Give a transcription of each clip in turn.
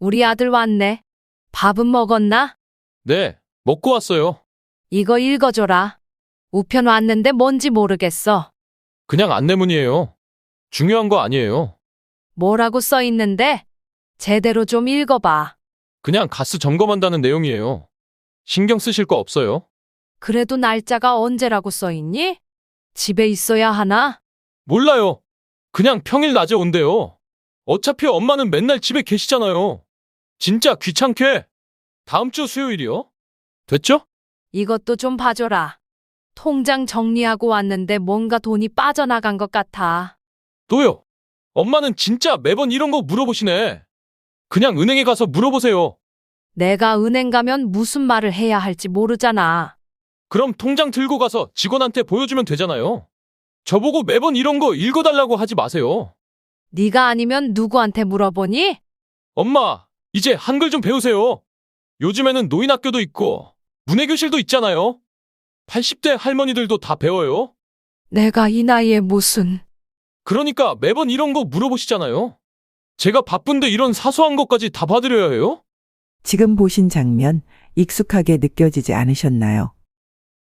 우리 아들 왔네. 밥은 먹었나? 네, 먹고 왔어요. 이거 읽어줘라. 우편 왔는데 뭔지 모르겠어. 그냥 안내문이에요. 중요한 거 아니에요. 뭐라고 써 있는데? 제대로 좀 읽어봐. 그냥 가스 점검한다는 내용이에요. 신경 쓰실 거 없어요. 그래도 날짜가 언제라고 써 있니? 집에 있어야 하나? 몰라요. 그냥 평일 낮에 온대요. 어차피 엄마는 맨날 집에 계시잖아요. 진짜 귀찮게. 다음 주 수요일이요? 됐죠? 이것도 좀 봐줘라. 통장 정리하고 왔는데 뭔가 돈이 빠져나간 것 같아. 또요. 엄마는 진짜 매번 이런 거 물어보시네. 그냥 은행에 가서 물어보세요. 내가 은행 가면 무슨 말을 해야 할지 모르잖아. 그럼 통장 들고 가서 직원한테 보여주면 되잖아요. 저보고 매번 이런 거 읽어달라고 하지 마세요. 네가 아니면 누구한테 물어보니? 엄마, 이제 한글 좀 배우세요. 요즘에는 노인학교도 있고 문해교실도 있잖아요. 80대 할머니들도 다 배워요. 내가 이 나이에 무슨... 그러니까 매번 이런 거 물어보시잖아요. 제가 바쁜데 이런 사소한 것까지 다 봐드려야 해요? 지금 보신 장면 익숙하게 느껴지지 않으셨나요?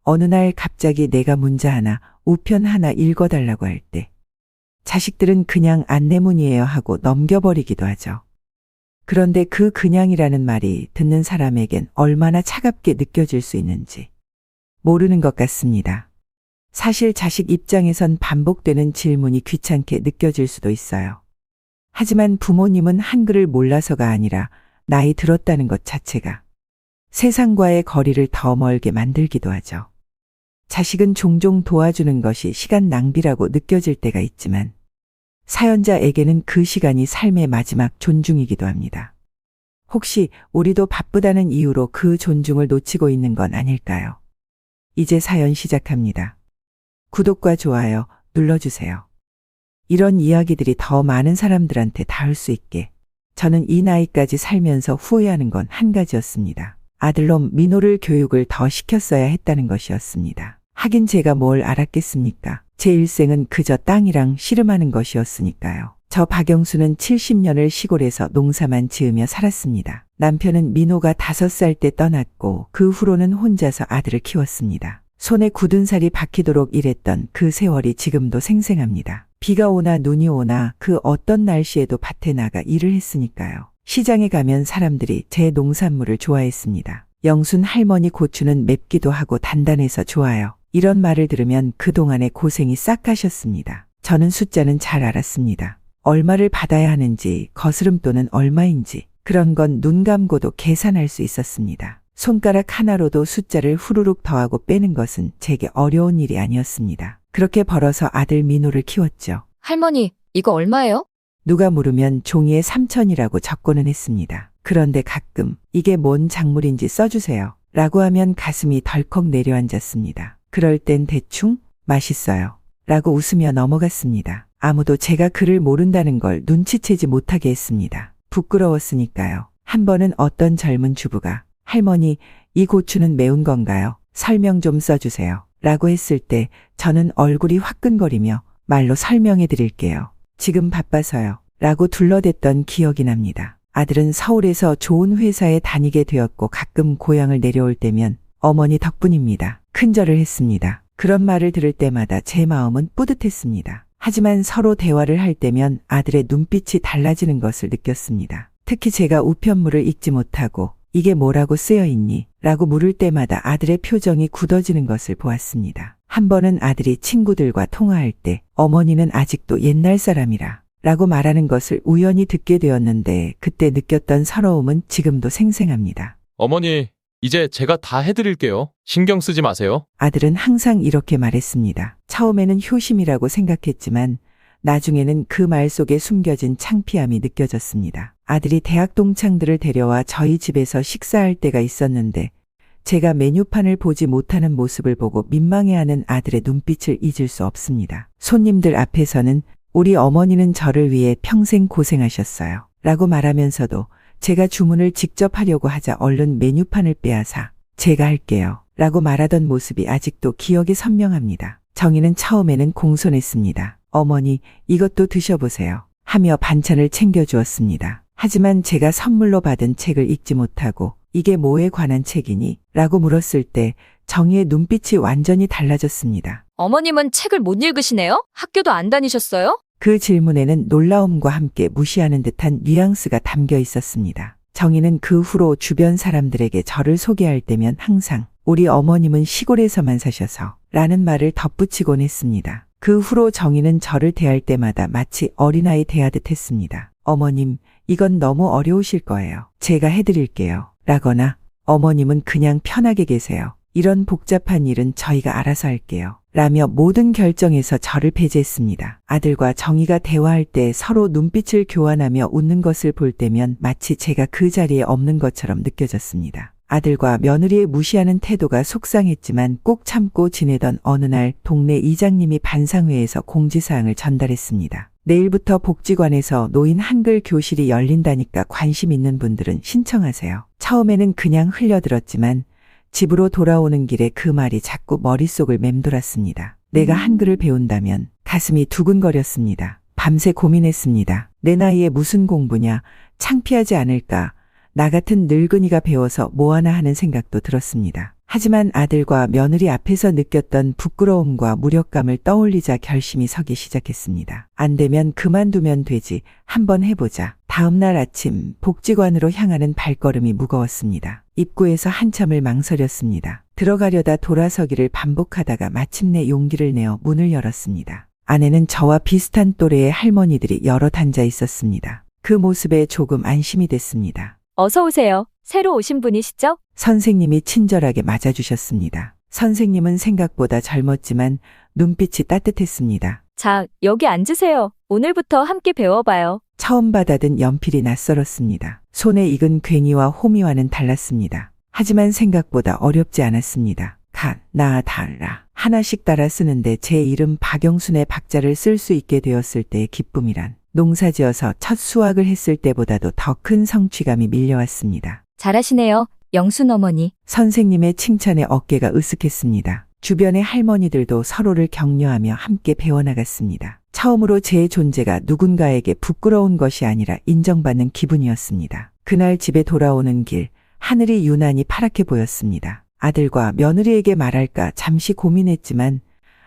어느 날 갑자기 내가 문자 하나, 우편 하나 읽어달라고 할 때 자식들은 그냥 안내문이에요 하고 넘겨버리기도 하죠. 그런데 그 그냥이라는 말이 듣는 사람에겐 얼마나 차갑게 느껴질 수 있는지 모르는 것 같습니다. 사실 자식 입장에선 반복되는 질문이 귀찮게 느껴질 수도 있어요. 하지만 부모님은 한글을 몰라서가 아니라 나이 들었다는 것 자체가 세상과의 거리를 더 멀게 만들기도 하죠. 자식은 종종 도와주는 것이 시간 낭비라고 느껴질 때가 있지만 사연자에게는 그 시간이 삶의 마지막 존중이기도 합니다. 혹시 우리도 바쁘다는 이유로 그 존중을 놓치고 있는 건 아닐까요? 이제 사연 시작합니다. 구독과 좋아요 눌러주세요. 이런 이야기들이 더 많은 사람들한테 닿을 수 있게 저는 이 나이까지 살면서 후회하는 건 한 가지였습니다. 아들놈 민호를 교육을 더 시켰어야 했다는 것이었습니다. 하긴 제가 뭘 알았겠습니까? 제 일생은 그저 땅이랑 씨름하는 것이었으니까요. 저 박영수는 70년을 시골에서 농사만 지으며 살았습니다. 남편은 민호가 5살 때 떠났고 그 후로는 혼자서 아들을 키웠습니다. 손에 굳은 살이 박히도록 일했던 그 세월이 지금도 생생합니다. 비가 오나 눈이 오나 그 어떤 날씨에도 밭에 나가 일을 했으니까요. 시장에 가면 사람들이 제 농산물을 좋아했습니다. 영순 할머니 고추는 맵기도 하고 단단해서 좋아요. 이런 말을 들으면 그동안의 고생이 싹 가셨습니다. 저는 숫자는 잘 알았습니다. 얼마를 받아야 하는지, 거스름돈은 얼마인지 그런 건 눈 감고도 계산할 수 있었습니다. 손가락 하나로도 숫자를 후루룩 더하고 빼는 것은 제게 어려운 일이 아니었습니다. 그렇게 벌어서 아들 민호를 키웠죠. 할머니, 이거 얼마예요? 누가 물으면 종이에 3,000이라고 적고는 했습니다. 그런데 가끔 이게 뭔 작물인지 써주세요 라고 하면 가슴이 덜컥 내려앉았습니다. 그럴 땐 대충 맛있어요 라고 웃으며 넘어갔습니다. 아무도 제가 글을 모른다는 걸 눈치채지 못하게 했습니다. 부끄러웠으니까요. 한 번은 어떤 젊은 주부가 할머니, 이 고추는 매운 건가요? 설명 좀 써주세요 라고 했을 때 저는 얼굴이 화끈거리며 말로 설명해 드릴게요. 지금 바빠서요 라고 둘러댔던 기억이 납니다. 아들은 서울에서 좋은 회사에 다니게 되었고 가끔 고향을 내려올 때면 어머니 덕분입니다. 큰절을 했습니다. 그런 말을 들을 때마다 제 마음은 뿌듯했습니다. 하지만 서로 대화를 할 때면 아들의 눈빛이 달라지는 것을 느꼈습니다. 특히 제가 우편물을 읽지 못하고 이게 뭐라고 쓰여 있니? 라고 물을 때마다 아들의 표정이 굳어지는 것을 보았습니다. 한 번은 아들이 친구들과 통화할 때 어머니는 아직도 옛날 사람이라 라고 말하는 것을 우연히 듣게 되었는데 그때 느꼈던 서러움은 지금도 생생합니다. 어머니, 이제 제가 다 해드릴게요. 신경 쓰지 마세요. 아들은 항상 이렇게 말했습니다. 처음에는 효심이라고 생각했지만 나중에는 그 말 속에 숨겨진 창피함이 느껴졌습니다. 아들이 대학 동창들을 데려와 저희 집에서 식사할 때가 있었는데 제가 메뉴판을 보지 못하는 모습을 보고 민망해하는 아들의 눈빛을 잊을 수 없습니다. 손님들 앞에서는 우리 어머니는 저를 위해 평생 고생하셨어요 라고 말하면서도 제가 주문을 직접 하려고 하자 얼른 메뉴판을 빼앗아 제가 할게요 라고 말하던 모습이 아직도 기억이 선명합니다. 정희는 처음에는 공손했습니다. 어머니, 이것도 드셔보세요 하며 반찬을 챙겨주었습니다. 하지만 제가 선물로 받은 책을 읽지 못하고 이게 뭐에 관한 책이니? 라고 물었을 때 정희의 눈빛이 완전히 달라졌습니다. 어머님은 책을 못 읽으시네요? 학교도 안 다니셨어요? 그 질문에는 놀라움과 함께 무시하는 듯한 뉘앙스가 담겨 있었습니다. 정희는 그 후로 주변 사람들에게 저를 소개할 때면 항상 우리 어머님은 시골에서만 사셔서 라는 말을 덧붙이곤 했습니다. 그 후로 정희는 저를 대할 때마다 마치 어린아이 대하듯 했습니다. 어머님, 이건 너무 어려우실 거예요. 제가 해드릴게요. 라거나 어머님은 그냥 편하게 계세요. 이런 복잡한 일은 저희가 알아서 할게요. 라며 모든 결정에서 저를 배제했습니다. 아들과 정희가 대화할 때 서로 눈빛을 교환하며 웃는 것을 볼 때면 마치 제가 그 자리에 없는 것처럼 느껴졌습니다. 아들과 며느리의 무시하는 태도가 속상했지만 꼭 참고 지내던 어느 날 동네 이장님이 반상회에서 공지사항을 전달했습니다. 내일부터 복지관에서 노인 한글 교실이 열린다니까 관심 있는 분들은 신청하세요. 처음에는 그냥 흘려들었지만 집으로 돌아오는 길에 그 말이 자꾸 머릿속을 맴돌았습니다. 내가 한글을 배운다면 가슴이 두근거렸습니다. 밤새 고민했습니다. 내 나이에 무슨 공부냐, 창피하지 않을까, 나 같은 늙은이가 배워서 뭐하나 하는 생각도 들었습니다. 하지만 아들과 며느리 앞에서 느꼈던 부끄러움과 무력감을 떠올리자 결심이 서기 시작했습니다. 안 되면 그만두면 되지. 한번 해보자. 다음 날 아침 복지관으로 향하는 발걸음이 무거웠습니다. 입구에서 한참을 망설였습니다. 들어가려다 돌아서기를 반복하다가 마침내 용기를 내어 문을 열었습니다. 안에는 저와 비슷한 또래의 할머니들이 여럿 앉아 있었습니다. 그 모습에 조금 안심이 됐습니다. 어서 오세요. 새로 오신 분이시죠? 선생님이 친절하게 맞아주셨습니다. 선생님은 생각보다 젊었지만 눈빛이 따뜻했습니다. 자, 여기 앉으세요. 오늘부터 함께 배워봐요. 처음 받아든 연필이 낯설었습니다. 손에 익은 괭이와 호미와는 달랐습니다. 하지만 생각보다 어렵지 않았습니다. 가, 나, 달라. 하나씩 따라 쓰는데 제 이름 박영순의 박자를 쓸 수 있게 되었을 때의 기쁨이란 농사지어서 첫 수확을 했을 때보다도 더 큰 성취감이 밀려왔습니다. 잘하시네요. 영순 어머니. 선생님의 칭찬에 어깨가 으쓱했습니다. 주변의 할머니들도 서로를 격려하며 함께 배워나갔습니다. 처음으로 제 존재가 누군가에게 부끄러운 것이 아니라 인정받는 기분이었습니다. 그날 집에 돌아오는 길, 하늘이 유난히 파랗게 보였습니다. 아들과 며느리에게 말할까 잠시 고민했지만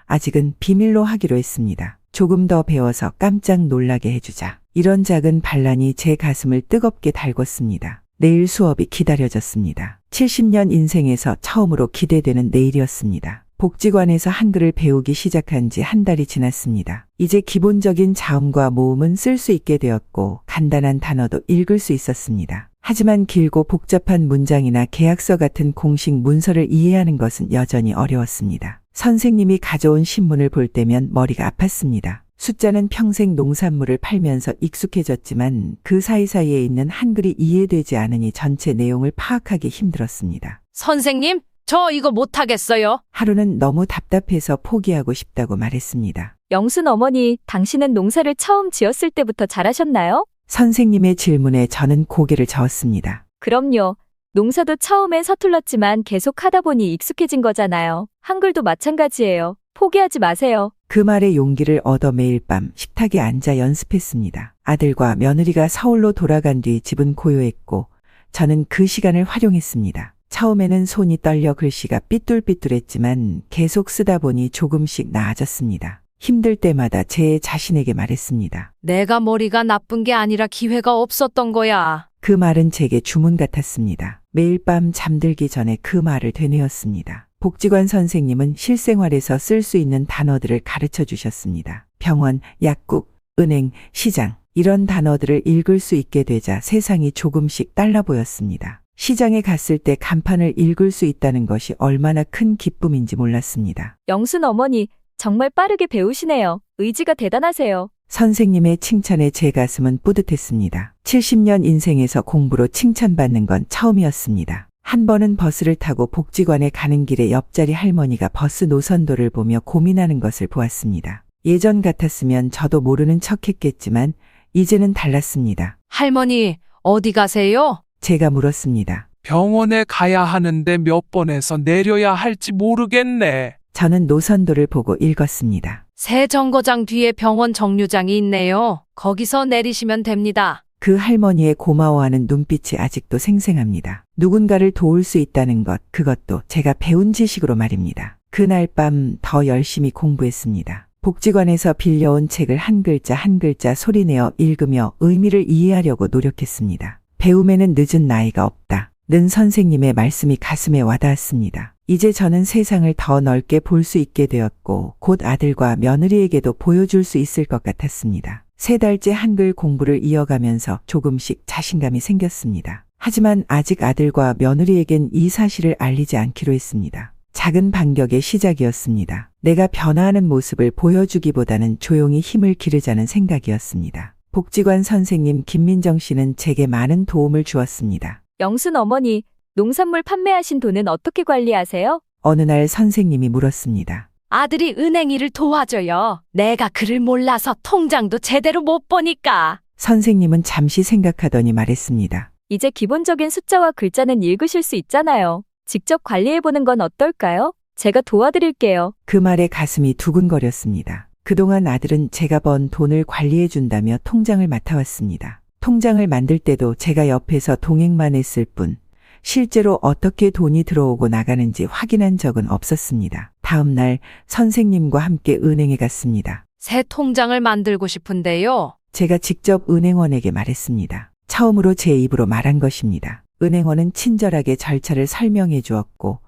아직은 비밀로 하기로 했습니다. 조금 더 배워서 깜짝 놀라게 해주자. 이런 작은 반란이 제 가슴을 뜨겁게 달궜습니다. 내일 수업이 기다려졌습니다. 70년 인생에서 처음으로 기대되는 내일이었습니다. 복지관에서 한글을 배우기 시작한 지 한 달이 지났습니다. 이제 기본적인 자음과 모음은 쓸 수 있게 되었고 간단한 단어도 읽을 수 있었습니다. 하지만 길고 복잡한 문장이나 계약서 같은 공식 문서를 이해하는 것은 여전히 어려웠습니다. 선생님이 가져온 신문을 볼 때면 머리가 아팠습니다. 숫자는 평생 농산물을 팔면서 익숙해졌지만 그 사이사이에 있는 한글이 이해되지 않으니 전체 내용을 파악하기 힘들었습니다. 선생님, 저 이거 못하겠어요. 하루는 너무 답답해서 포기하고 싶다고 말했습니다. 영순 어머니, 당신은 농사를 처음 지었을 때부터 잘하셨나요? 선생님의 질문에 저는 고개를 저었습니다. 그럼요. 농사도 처음엔 서툴렀지만 계속 하다 보니 익숙해진 거잖아요. 한글도 마찬가지예요. 포기하지 마세요. 그 말에 용기를 얻어 매일 밤 식탁에 앉아 연습했습니다. 아들과 며느리가 서울로 돌아간 뒤 집은 고요했고 저는 그 시간을 활용했습니다. 처음에는 손이 떨려 글씨가 삐뚤삐뚤했지만 계속 쓰다 보니 조금씩 나아졌습니다. 힘들 때마다 제 자신에게 말했습니다. 내가 머리가 나쁜 게 아니라 기회가 없었던 거야. 그 말은 제게 주문 같았습니다. 매일 밤 잠들기 전에 그 말을 되뇌었습니다. 복지관 선생님은 실생활에서 쓸 수 있는 단어들을 가르쳐 주셨습니다. 병원, 약국, 은행, 시장 이런 단어들을 읽을 수 있게 되자 세상이 조금씩 달라 보였습니다. 시장에 갔을 때 간판을 읽을 수 있다는 것이 얼마나 큰 기쁨인지 몰랐습니다. 영순 어머니, 정말 빠르게 배우시네요. 의지가 대단하세요. 선생님의 칭찬에 제 가슴은 뿌듯했습니다. 70년 인생에서 공부로 칭찬받는 건 처음이었습니다. 한 번은 버스를 타고 복지관에 가는 길에 옆자리 할머니가 버스 노선도를 보며 고민하는 것을 보았습니다. 예전 같았으면 저도 모르는 척했겠지만 이제는 달랐습니다. 할머니, 어디 가세요? 제가 물었습니다. 병원에 가야 하는데 몇 번에서 내려야 할지 모르겠네. 저는 노선도를 보고 읽었습니다. 새 정거장 뒤에 병원 정류장이 있네요. 거기서 내리시면 됩니다. 그 할머니의 고마워하는 눈빛이 아직도 생생합니다. 누군가를 도울 수 있다는 것, 그것도 제가 배운 지식으로 말입니다. 그날 밤 더 열심히 공부했습니다. 복지관에서 빌려온 책을 한 글자 한 글자 소리내어 읽으며 의미를 이해하려고 노력했습니다. 배움에는 늦은 나이가 없다. 는 선생님의 말씀이 가슴에 와닿았습니다. 이제 저는 세상을 더 넓게 볼 수 있게 되었고 곧 아들과 며느리에게도 보여줄 수 있을 것 같았습니다. 3달째 한글 공부를 이어가면서 조금씩 자신감이 생겼습니다. 하지만 아직 아들과 며느리에겐 이 사실을 알리지 않기로 했습니다. 작은 반격의 시작이었습니다. 내가 변화하는 모습을 보여주기보다는 조용히 힘을 기르자는 생각이었습니다. 복지관 선생님 김민정 씨는 제게 많은 도움을 주었습니다. 영순 어머니, 농산물 판매하신 돈은 어떻게 관리하세요? 어느 날 선생님이 물었습니다. 아들이 은행 일을 도와줘요. 내가 글을 몰라서 통장도 제대로 못 보니까. 선생님은 잠시 생각하더니 말했습니다. 이제 기본적인 숫자와 글자는 읽으실 수 있잖아요. 직접 관리해보는 건 어떨까요? 제가 도와드릴게요. 그 말에 가슴이 두근거렸습니다. 그동안 아들은 제가 번 돈을 관리해준다며 통장을 맡아왔습니다. 통장을 만들 때도 제가 옆에서 동행만 했을 뿐 실제로 어떻게 돈이 들어오고 나가는지 확인한 적은 없었습니다. 다음 날 선생님과 함께 은행에 갔습니다. 새 통장을 만들고 싶은데요. 제가 직접 은행원에게 말했습니다. 처음으로 제 입으로 말한 것입니다. 은행원은 친절하게 절차를 설명해 주었고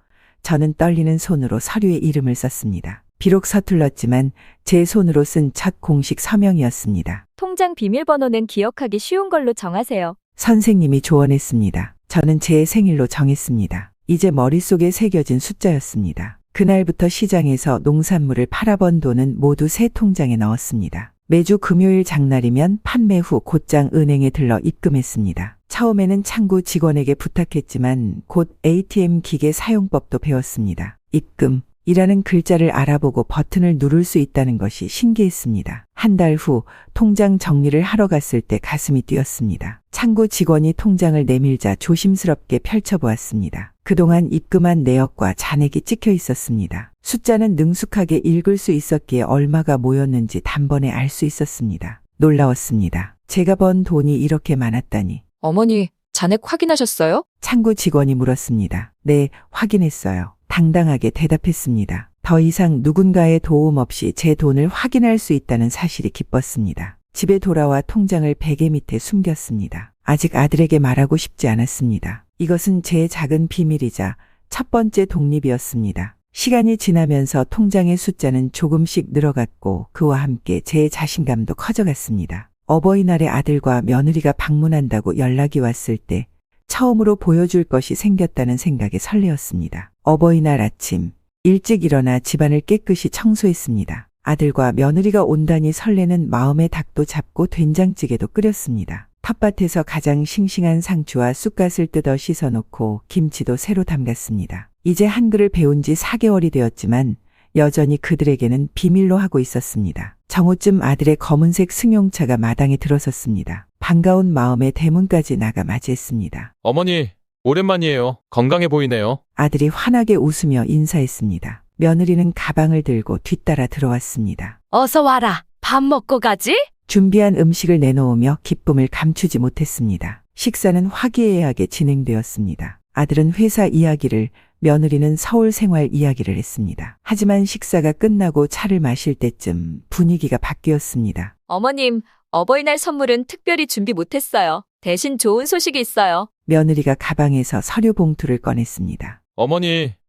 저는 떨리는 손으로 서류에 이름을 썼습니다. 비록 서툴렀지만 제 손으로 쓴 첫 공식 서명이었습니다. 통장 비밀번호는 기억하기 쉬운 걸로 정하세요. 선생님이 조언했습니다. 저는 제 생일로 정했습니다. 이제 머릿속에 새겨진 숫자였습니다. 그날부터 시장에서 농산물을 팔아번 돈은 모두 새 통장에 넣었습니다. 매주 금요일 장날이면 판매 후 곧장 은행에 들러 입금했습니다. 처음에는 창구 직원에게 부탁했지만 곧 ATM 기계 사용법도 배웠습니다. 입금이라는 글자를 알아보고 버튼을 누를 수 있다는 것이 신기했습니다. 한 달 후 통장 정리를 하러 갔을 때 가슴이 뛰었습니다. 창구 직원이 통장을 내밀자 조심스럽게 펼쳐보았습니다. 그동안 입금한 내역과 잔액이 찍혀 있었습니다. 숫자는 능숙하게 읽을 수 있었기에 얼마가 모였는지 단번에 알 수 있었습니다. 놀라웠습니다. 제가 번 돈이 이렇게 많았다니. 어머니, 잔액 확인하셨어요? 창구 직원이 물었습니다. 네, 확인했어요. 당당하게 대답했습니다. 더 이상 누군가의 도움 없이 제 돈을 확인할 수 있다는 사실이 기뻤습니다. 집에 돌아와 통장을 베개 밑에 숨겼습니다. 아직 아들에게 말하고 싶지 않았습니다. 이것은 제 작은 비밀이자 첫 번째 독립이었습니다. 시간이 지나면서 통장의 숫자는 조금씩 늘어갔고 그와 함께 제 자신감도 커져갔습니다. 어버이날에 아들과 며느리가 방문한다고 연락이 왔을 때 처음으로 보여줄 것이 생겼다는 생각에 설레었습니다. 어버이날 아침 일찍 일어나 집안을 깨끗이 청소했습니다. 아들과 며느리가 온다니 설레는 마음에 닭도 잡고 된장찌개도 끓였습니다. 텃밭에서 가장 싱싱한 상추와 쑥갓을 뜯어 씻어놓고 김치도 새로 담갔습니다. 이제 한글을 배운 지 4개월이 되었지만 여전히 그들에게는 비밀로 하고 있었습니다. 정오쯤 아들의 검은색 승용차가 마당에 들어섰습니다. 반가운 마음에 대문까지 나가 맞이했습니다. 어머니, 오랜만이에요. 건강해 보이네요. 아들이 환하게 웃으며 인사했습니다. 며느리는 가방을 들고 뒤따라 들어왔습니다. 어서 와라. 밥 먹고 가지? 준비한 음식을 내놓으며 기쁨을 감추지 못했습니다. 식사는 화기애애하게 진행되었습니다. 아들은 회사 이야기를, 며느리는 서울 생활 이야기를 했습니다. 하지만 식사가 끝나고 차를 마실 때쯤 분위기가 바뀌었습니다. 어머님, 어버이날 선물은 특별히 준비 못했어요. 대신 좋은 소식이 있어요. 며느리가 가방에서 서류 봉투를 꺼냈습니다.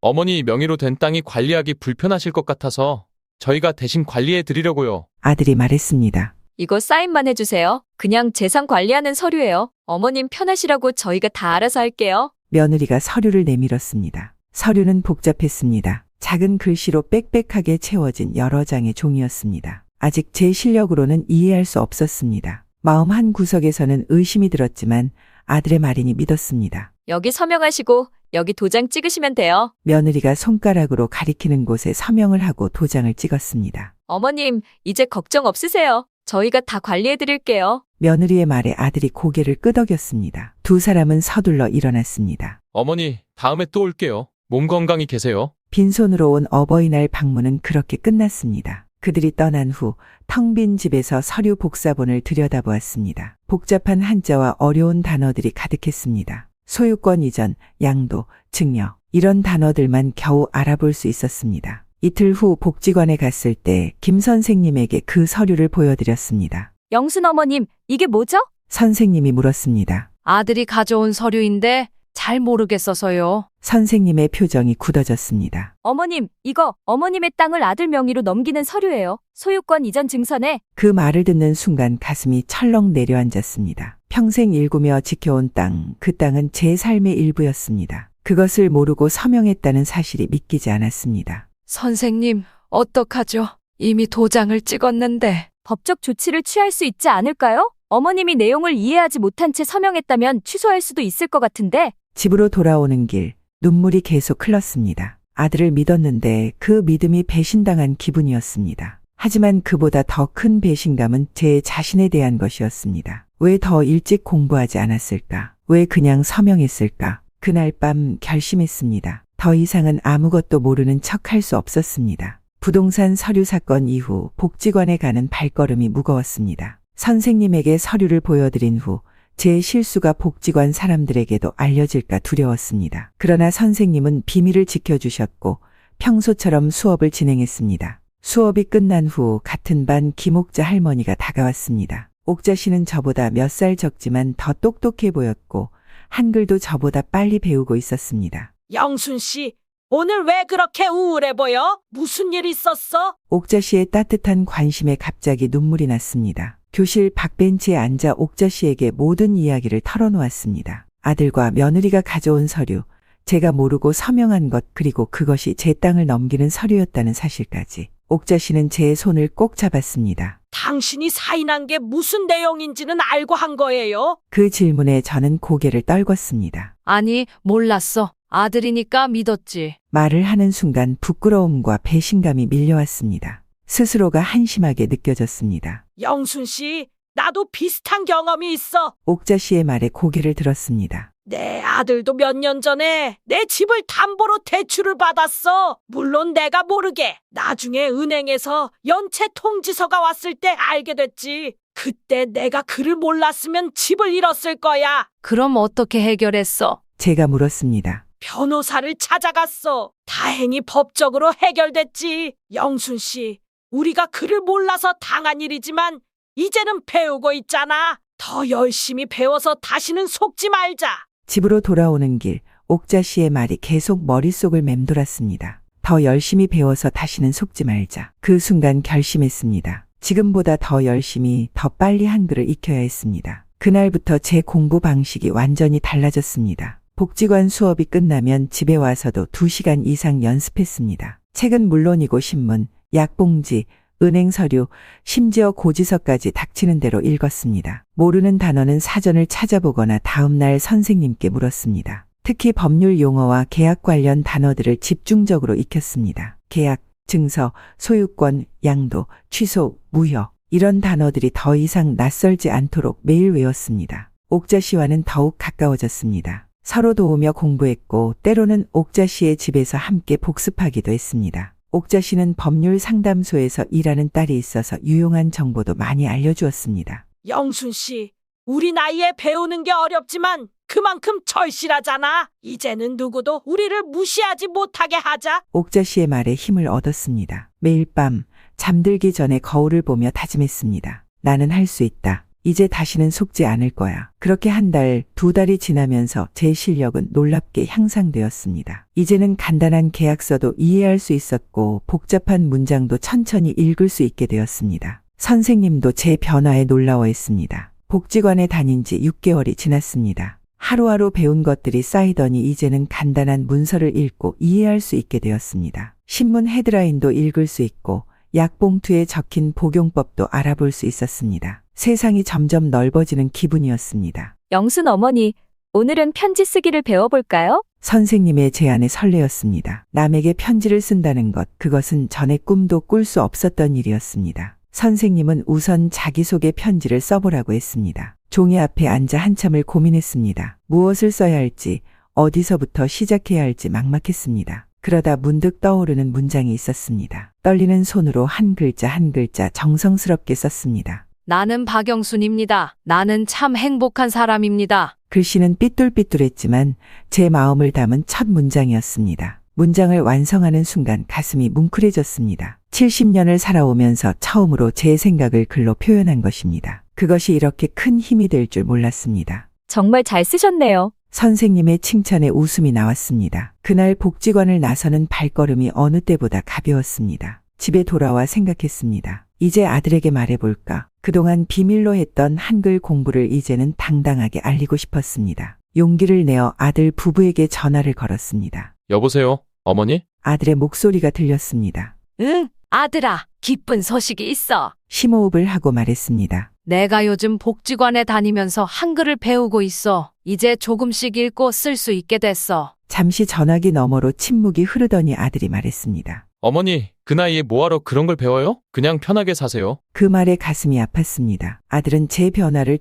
어머니 명의로 된 땅이 관리하기 불편하실 것 같아서 저희가 대신 관리해 드리려고요. 아들이 말했습니다. 이거 사인만 해주세요. 그냥 재산 관리하는 서류예요. 어머님 편하시라고 저희가 다 알아서 할게요. 며느리가 서류를 내밀었습니다. 서류는 복잡했습니다. 작은 글씨로 빽빽하게 채워진 여러 장의 종이었습니다. 아직 제 실력으로는 이해할 수 없었습니다. 마음 한 구석에서는 의심이 들었지만 아들의 말이니 믿었습니다. 여기 서명하시고 여기 도장 찍으시면 돼요. 며느리가 손가락으로 가리키는 곳에 서명을 하고 도장을 찍었습니다. 어머님, 이제 걱정 없으세요. 저희가 다 관리해 드릴게요. 며느리의 말에 아들이 고개를 끄덕였습니다. 두 사람은 서둘러 일어났습니다. 어머니, 다음에 또 올게요. 몸 건강히 계세요. 빈손으로 온 어버이날 방문은 그렇게 끝났습니다. 그들이 떠난 후 텅 빈 집에서 서류 복사본을 들여다보았습니다. 복잡한 한자와 어려운 단어들이 가득했습니다. 소유권 이전, 양도, 증여 이런 단어들만 겨우 알아볼 수 있었습니다. 이틀 후 복지관에 갔을 때 김 선생님에게 그 서류를 보여드렸습니다. 영순 어머님, 이게 뭐죠? 선생님이 물었습니다. 아들이 가져온 서류인데 잘 모르겠어서요. 선생님의 표정이 굳어졌습니다. 어머님, 이거 어머님의 땅을 아들 명의로 넘기는 서류예요. 소유권 이전 증서네. 그 말을 듣는 순간 가슴이 철렁 내려앉았습니다. 평생 일구며 지켜온 땅, 그 땅은 제 삶의 일부였습니다. 그것을 모르고 서명했다는 사실이 믿기지 않았습니다. 선생님, 어떡하죠? 이미 도장을 찍었는데. 법적 조치를 취할 수 있지 않을까요? 어머님이 내용을 이해하지 못한 채 서명했다면 취소할 수도 있을 것 같은데. 집으로 돌아오는 길, 눈물이 계속 흘렀습니다. 아들을 믿었는데 그 믿음이 배신당한 기분이었습니다. 하지만 그보다 더 큰 배신감은 제 자신에 대한 것이었습니다. 왜 더 일찍 공부하지 않았을까? 왜 그냥 서명했을까? 그날 밤 결심했습니다. 더 이상은 아무것도 모르는 척할 수 없었습니다. 부동산 서류 사건 이후 복지관에 가는 발걸음이 무거웠습니다. 선생님에게 서류를 보여드린 후 제 실수가 복지관 사람들에게도 알려질까 두려웠습니다. 그러나 선생님은 비밀을 지켜주셨고 평소처럼 수업을 진행했습니다. 수업이 끝난 후 같은 반 김옥자 할머니가 다가왔습니다. 옥자 씨는 저보다 몇 살 적지만 더 똑똑해 보였고 한글도 저보다 빨리 배우고 있었습니다. 영순 씨, 오늘 왜 그렇게 우울해 보여? 무슨 일 있었어? 옥자 씨의 따뜻한 관심에 갑자기 눈물이 났습니다. 교실 박벤치에 앉아 옥자 씨에게 모든 이야기를 털어놓았습니다. 아들과 며느리가 가져온 서류, 제가 모르고 서명한 것, 그리고 그것이 제 땅을 넘기는 서류였다는 사실까지. 옥자 씨는 제 손을 꼭 잡았습니다. 당신이 사인한 게 무슨 내용인지는 알고 한 거예요? 그 질문에 저는 고개를 떨궜습니다. 아니, 몰랐어. 아들이니까 믿었지. 말을 하는 순간 부끄러움과 배신감이 밀려왔습니다. 스스로가 한심하게 느껴졌습니다. 영순 씨, 나도 비슷한 경험이 있어. 옥자 씨의 말에 고개를 들었습니다. 내 아들도 몇 년 전에 내 집을 담보로 대출을 받았어. 물론 내가 모르게. 나중에 은행에서 연체 통지서가 왔을 때 알게 됐지. 그때 내가 그를 몰랐으면 집을 잃었을 거야. 그럼 어떻게 해결했어? 제가 물었습니다. 변호사를 찾아갔어. 다행히 법적으로 해결됐지. 영순 씨, 우리가 그를 몰라서 당한 일이지만 이제는 배우고 있잖아. 더 열심히 배워서 다시는 속지 말자. 집으로 돌아오는 길, 옥자 씨의 말이 계속 머릿속을 맴돌았습니다. 더 열심히 배워서 다시는 속지 말자. 그 순간 결심했습니다. 지금보다 더 열심히, 더 빨리 한글을 익혀야 했습니다. 그날부터 제 공부 방식이 완전히 달라졌습니다. 복지관 수업이 끝나면 집에 와서도 2시간 이상 연습했습니다. 책은 물론이고 신문, 약봉지, 은행 서류, 심지어 고지서까지 닥치는 대로 읽었습니다. 모르는 단어는 사전을 찾아보거나 다음날 선생님께 물었습니다. 특히 법률 용어와 계약 관련 단어들을 집중적으로 익혔습니다. 계약, 증서, 소유권, 양도, 취소, 무효 이런 단어들이 더 이상 낯설지 않도록 매일 외웠습니다. 옥자 씨와는 더욱 가까워졌습니다. 서로 도우며 공부했고 때로는 옥자 씨의 집에서 함께 복습하기도 했습니다. 옥자 씨는 법률 상담소에서 일하는 딸이 있어서 유용한 정보도 많이 알려주었습니다. 영순 씨, 우리 나이에 배우는 게 어렵지만 그만큼 절실하잖아. 이제는 누구도 우리를 무시하지 못하게 하자. 옥자 씨의 말에 힘을 얻었습니다. 매일 밤 잠들기 전에 거울을 보며 다짐했습니다. 나는 할 수 있다. 이제 다시는 속지 않을 거야. 그렇게 한 달, 2달이 지나면서 제 실력은 놀랍게 향상되었습니다. 이제는 간단한 계약서도 이해할 수 있었고 복잡한 문장도 천천히 읽을 수 있게 되었습니다. 선생님도 제 변화에 놀라워했습니다. 복지관에 다닌 지 6개월이 지났습니다. 하루하루 배운 것들이 쌓이더니 이제는 간단한 문서를 읽고 이해할 수 있게 되었습니다. 신문 헤드라인도 읽을 수 있고 약봉투에 적힌 복용법도 알아볼 수 있었습니다. 세상이 점점 넓어지는 기분이었습니다. 영순 어머니, 오늘은 편지 쓰기를 배워볼까요? 선생님의 제안에 설레었습니다. 남에게 편지를 쓴다는 것, 그것은 전에 꿈도 꿀 수 없었던 일이었습니다. 선생님은 우선 자기소개 편지를 써보라고 했습니다. 종이 앞에 앉아 한참을 고민했습니다. 무엇을 써야 할지, 어디서부터 시작해야 할지 막막했습니다. 그러다 문득 떠오르는 문장이 있었습니다. 떨리는 손으로 한 글자 한 글자 정성스럽게 썼습니다. 나는 박영순입니다. 나는 참 행복한 사람입니다. 글씨는 삐뚤삐뚤했지만 제 마음을 담은 첫 문장이었습니다. 문장을 완성하는 순간 가슴이 뭉클해졌습니다. 70년을 살아오면서 처음으로 제 생각을 글로 표현한 것입니다. 그것이 이렇게 큰 힘이 될 줄 몰랐습니다. 정말 잘 쓰셨네요. 선생님의 칭찬에 웃음이 나왔습니다. 그날 복지관을 나서는 발걸음이 어느 때보다 가벼웠습니다. 집에 돌아와 생각했습니다. 이제 아들에게 말해볼까? 그동안 비밀로 했던 한글 공부를 이제는 당당하게 알리고 싶었습니다. 용기를 내어 아들 부부에게 전화를 걸었습니다. 여보세요, 어머니? 아들의 목소리가 들렸습니다. 응, 아들아, 기쁜 소식이 있어. 심호흡을 하고 말했습니다. 내가 요즘 복지관에 다니면서 한글을 배우고 있어. 이제 조금씩 읽고 쓸 수 있게 됐어. 잠시 전화기 너머로 침묵이 흐르더니 아들이 말했습니다. 어머니, 그 나이에 뭐하러 그런 걸 배워요? 그냥 편하게 사세요. 그 말에 가슴이 아팠습니다. 아들은 제 변화를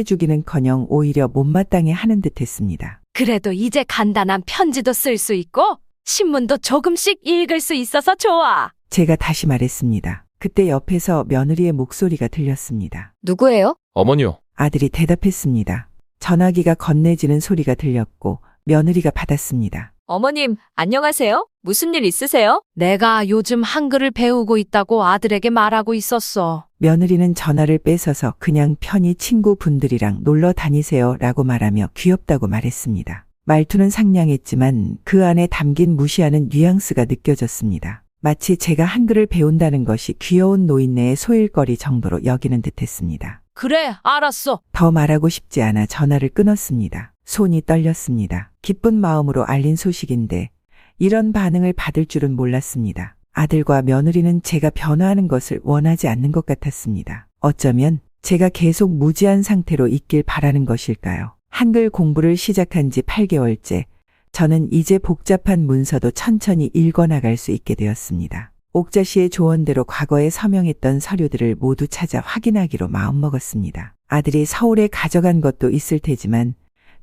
축하해주기는커녕 오히려 못마땅해 하는 듯했습니다. 그래도 이제 간단한 편지도 쓸 수 있고 신문도 조금씩 읽을 수 있어서 좋아. 제가 다시 말했습니다. 그때 옆에서 며느리의 목소리가 들렸습니다. 누구예요? 어머니요. 아들이 대답했습니다. 전화기가 건네지는 소리가 들렸고 며느리가 받았습니다. 어머님, 안녕하세요? 무슨 일 있으세요? 내가 요즘 한글을 배우고 있다고 아들에게 말하고 있었어. 며느리는 전화를 뺏어서 그냥 편히 친구분들이랑 놀러 다니세요 라고 말하며 귀엽다고 말했습니다. 말투는 상냥했지만 그 안에 담긴 무시하는 뉘앙스가 느껴졌습니다. 마치 제가 한글을 배운다는 것이 귀여운 노인네의 소일거리 정도로 여기는 듯했습니다. 그래, 알았어. 더 말하고 싶지 않아 전화를 끊었습니다. 손이 떨렸습니다. 기쁜 마음으로 알린 소식인데 이런 반응을 받을 줄은 몰랐습니다. 아들과 며느리는 제가 변화하는 것을 원하지 않는 것 같았습니다. 어쩌면 제가 계속 무지한 상태로 있길 바라는 것일까요? 한글 공부를 시작한 지 8개월째 저는 이제 복잡한 문서도 천천히 읽어나갈 수 있게 되었습니다. 옥자 씨의 조언대로 과거에 서명했던 서류들을 모두 찾아 확인하기로 마음먹었습니다. 아들이 서울에 가져간 것도 있을 테지만